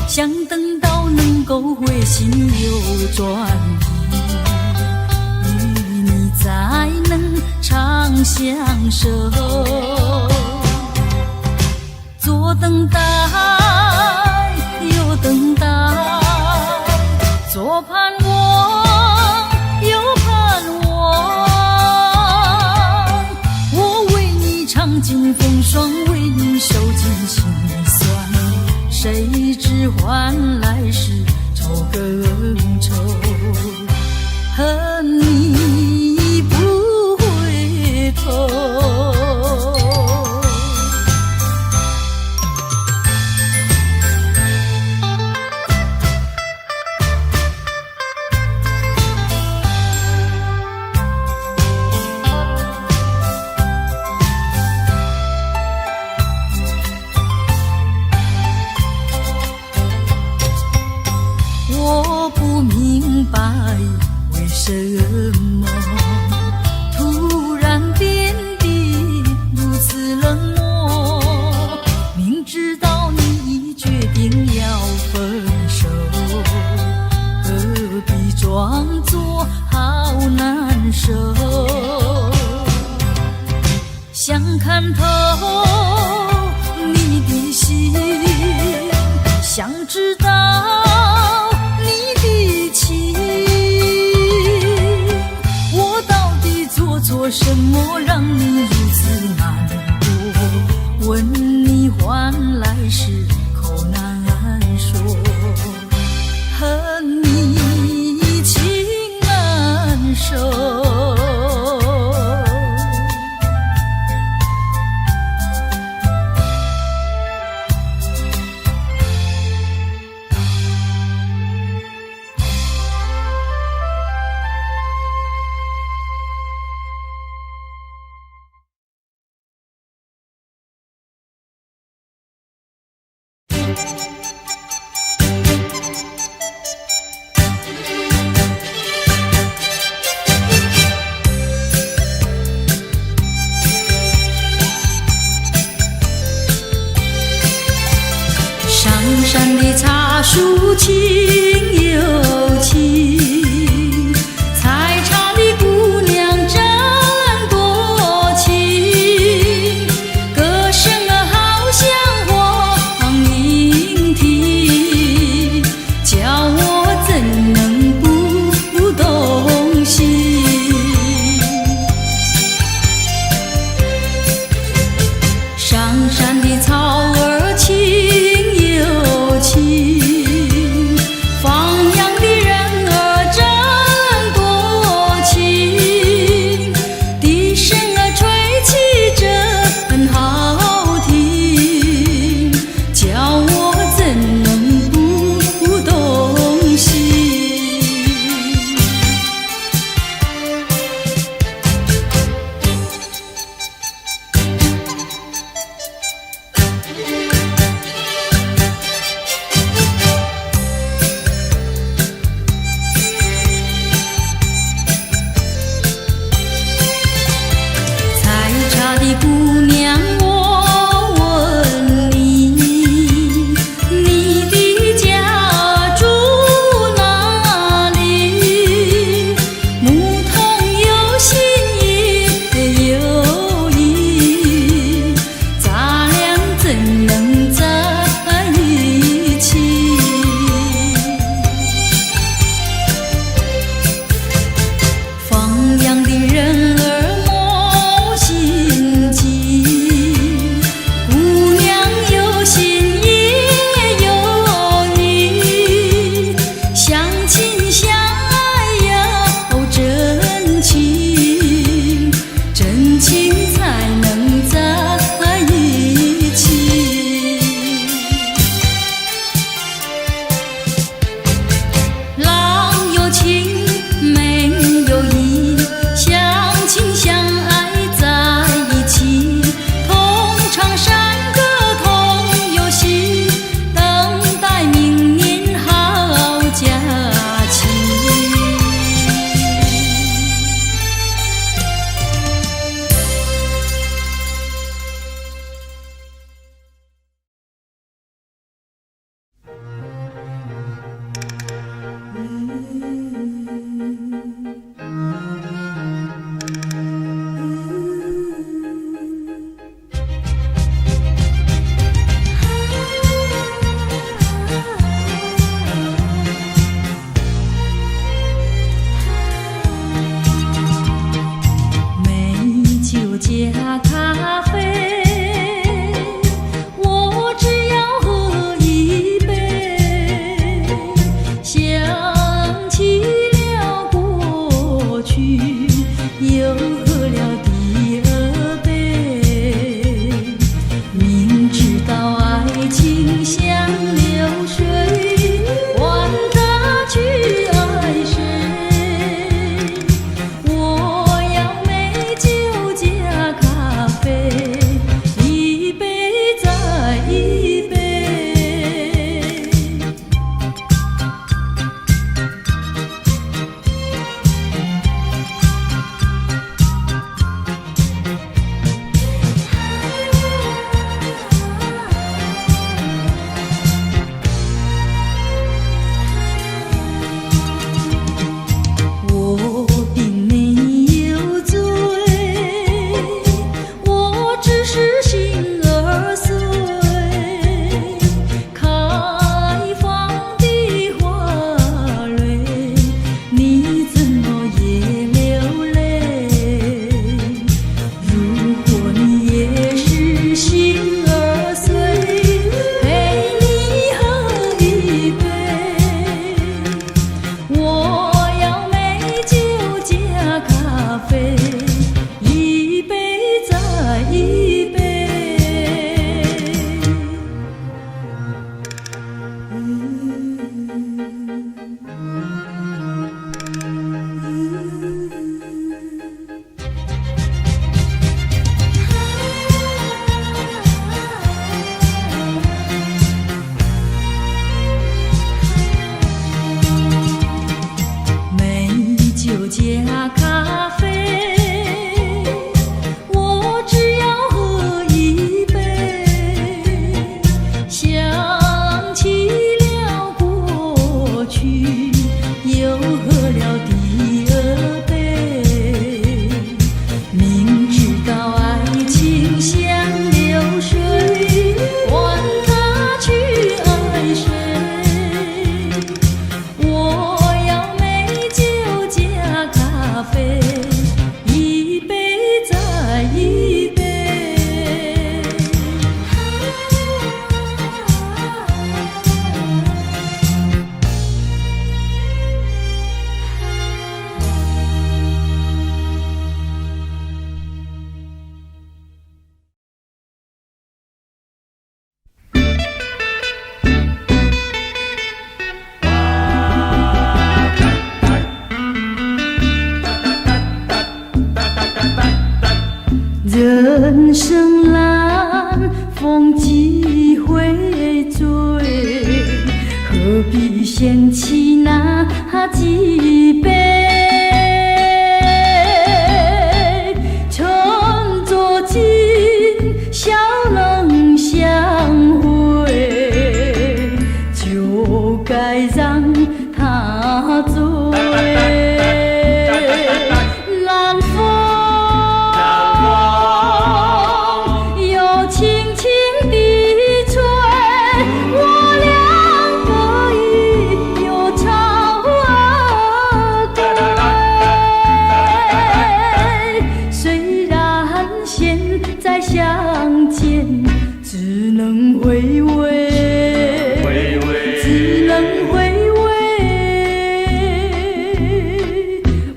想等到能够回心又转意，与你才能长相守。左等待右等待，左盼望右盼望，我为你尝尽风霜，为你受尽辛酸，谁知换来是愁更愁，恨你不回头。我不明白为什么突然变得如此冷漠，明知道你已决定要分手，何必装作好难受？想看透你的心，想知道你的情，我到底做什么让你如此难过？问你换来是口难说，和你情难守。人生蓝，风几回醉，何必嫌弃那几杯？趁作今笑能相会，就该让他醉。南风又轻轻地吹，我两个已又朝归。虽然现在相见，只能回味，只能回味。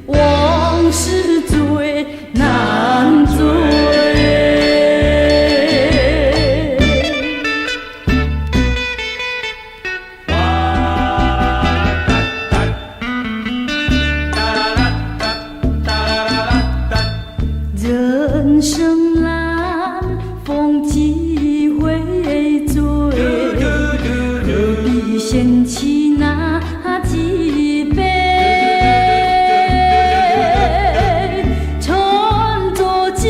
往事最难追。人生蓝，风几回醉，何必嫌弃那几杯？趁作今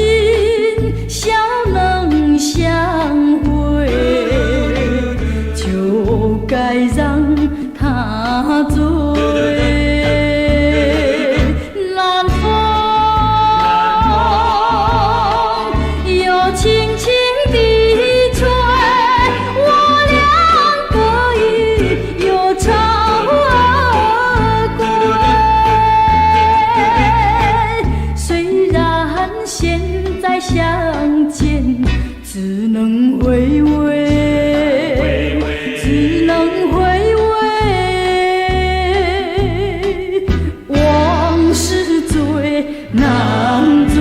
笑能相会，就该让他醉。南风又轻轻地吹，我两个已又朝归。虽然现在相见，只能回味，只能回味。往事最难追。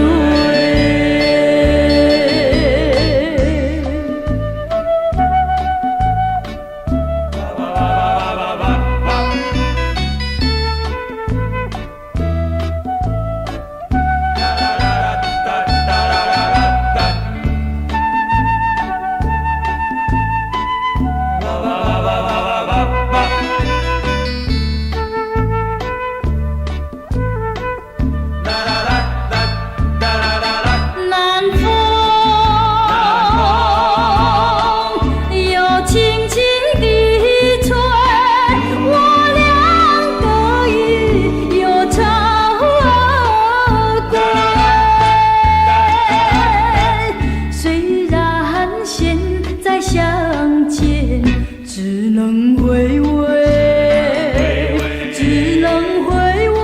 南风又轻轻地吹，我两个已又朝归。虽然现在相见，只能回味，只能回味。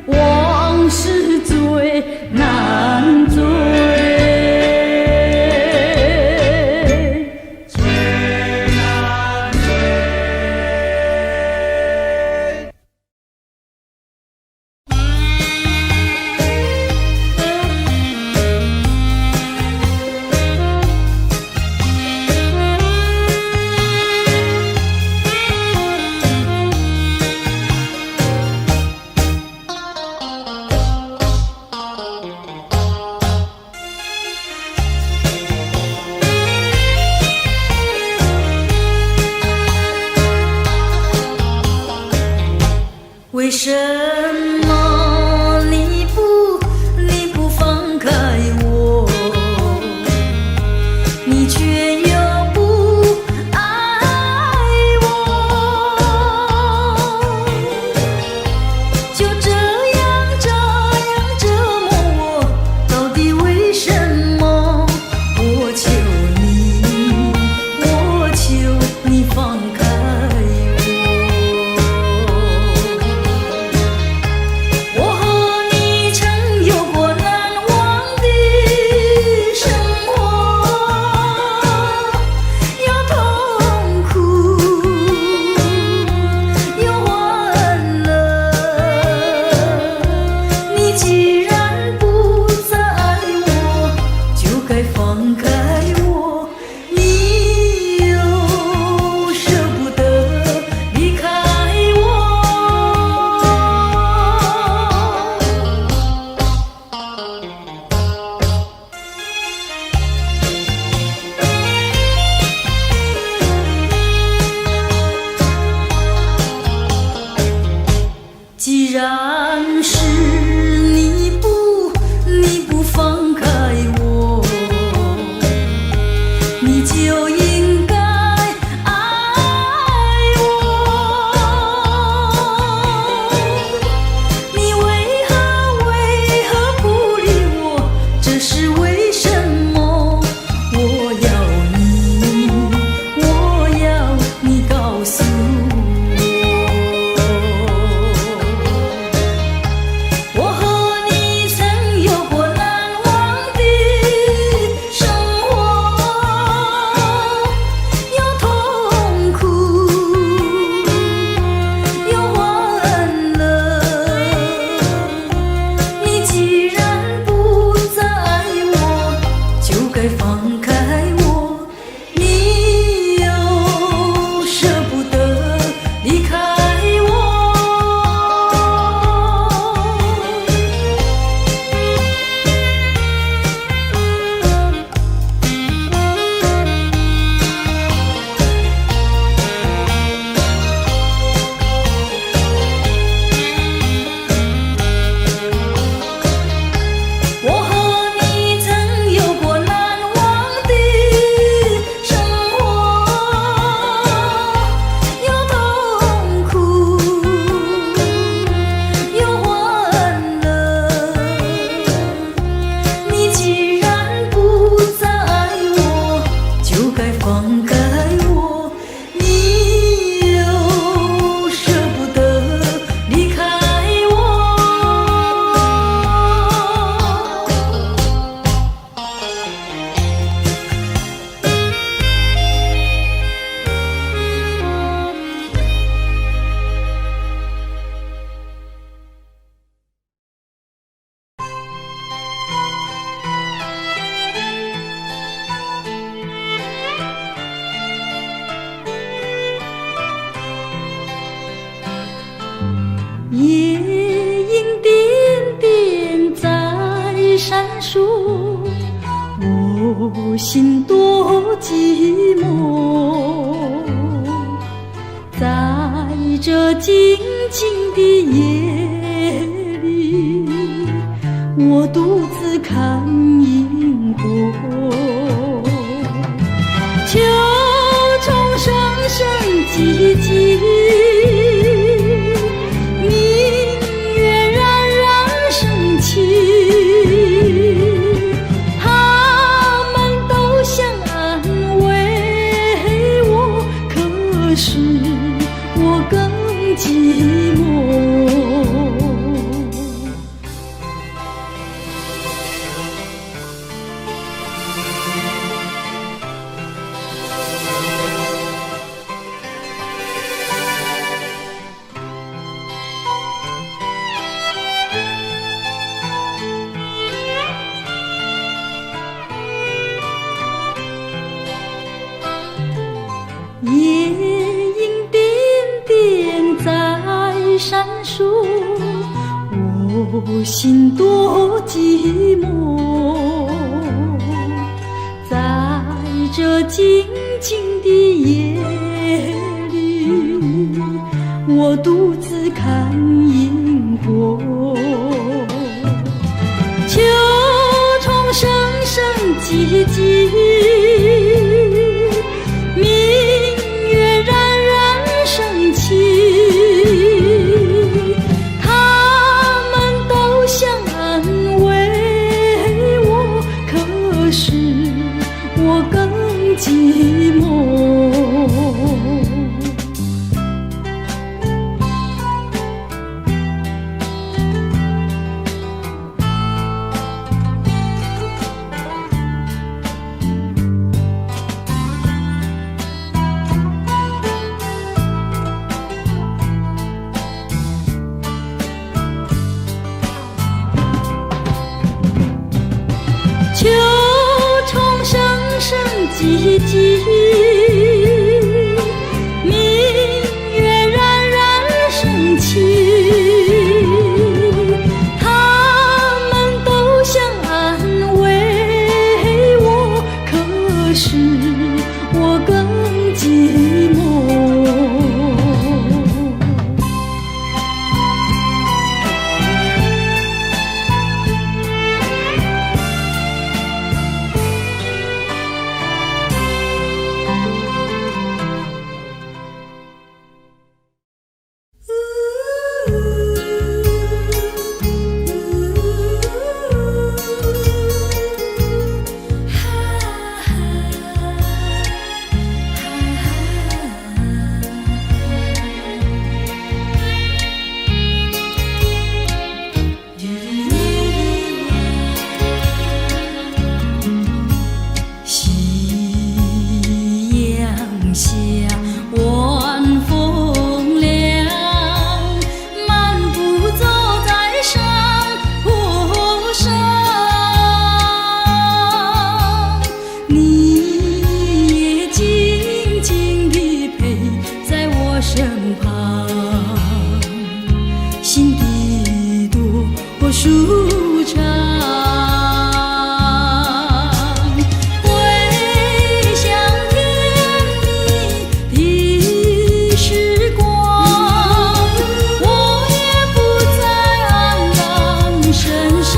往事最难追。为什么你不放开我，你却又不爱我？就这样折磨我，到底为什么？我求你放开我。既然是你不放开我，你就应该爱我。你为何不理我？这是为什么？我要你告诉我。我和你曾有过难忘的生活，有痛苦，有欢乐。你既然不再爱我，就该放开我。你又舍不得离开我。我和你曾有过难忘的生活，有痛苦，有欢乐。你既然不再爱我，就该放开我。你又舍不得离开我。夜莺点点在闪烁，我心多寂寞。在这静静的夜里，我独自看萤火。秋虫声声唧唧，明月冉冉升起，他们都想安慰我，可是我更寂寞。夜莺点点在闪烁，我心多寂寞。在这静静的夜里，我独自看萤火。秋虫声声唧唧，明月冉冉升起，他们都想安慰我，可是我更寂寞。秋虫声声唧唧，明月冉冉升起，他们都想安慰我，可是我更寂寞。心底多舒畅。回想甜蜜的时光，我也不再黯然神伤。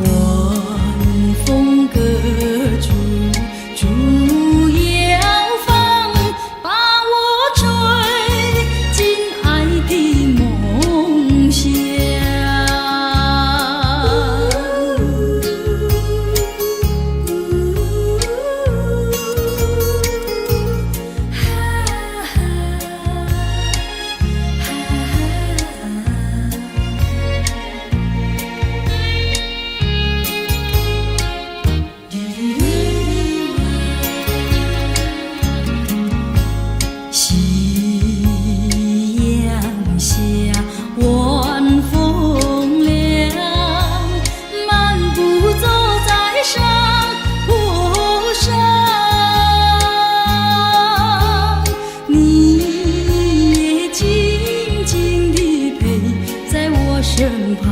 晚风隔竹，竹摇放，把我吹进爱的梦乡。夕阳下，晚风凉，漫步走在山坡上，你也静静地陪在我身旁，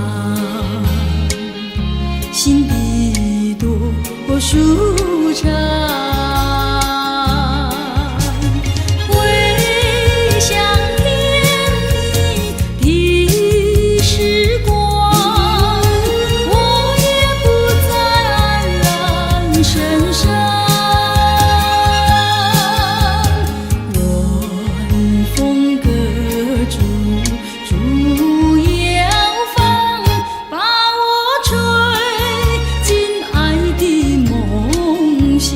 心底多舒畅。回想甜蜜的时光，我也不再黯然神伤。晚风隔竹，竹摇放，把我吹进爱的梦乡。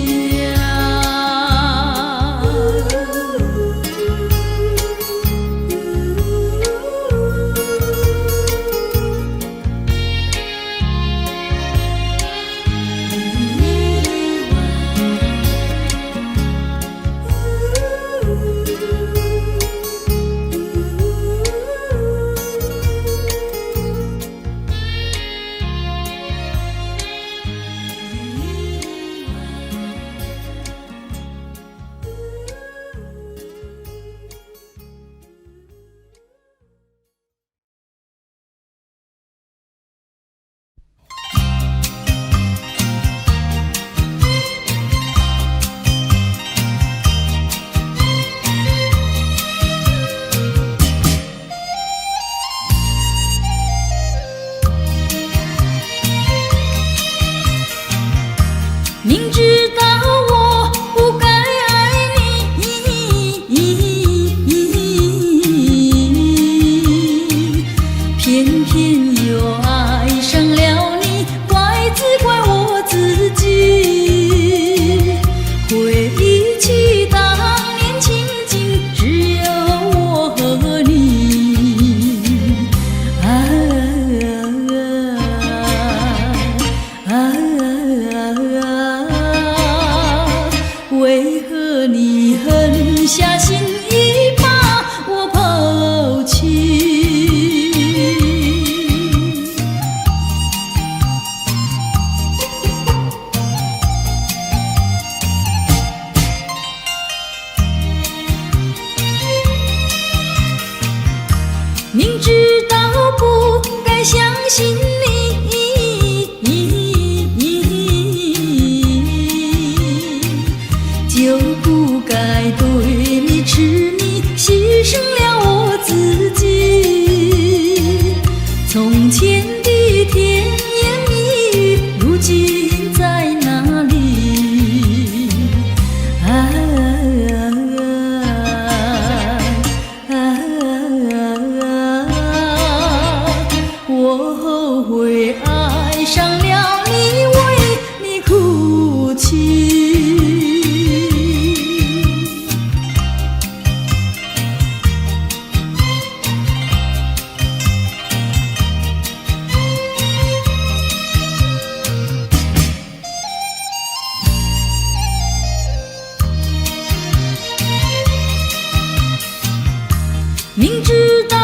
明知道我不该爱你，偏偏又爱上了你，怪只怪我自己。回忆起当年情景，只有我和你。为何你狠下心意把我抛弃？明知道不该相信就不该对你痴迷，牺牲了我自己。从前的甜言蜜语，如今在哪里？我后悔爱上了你，为你哭泣。明知道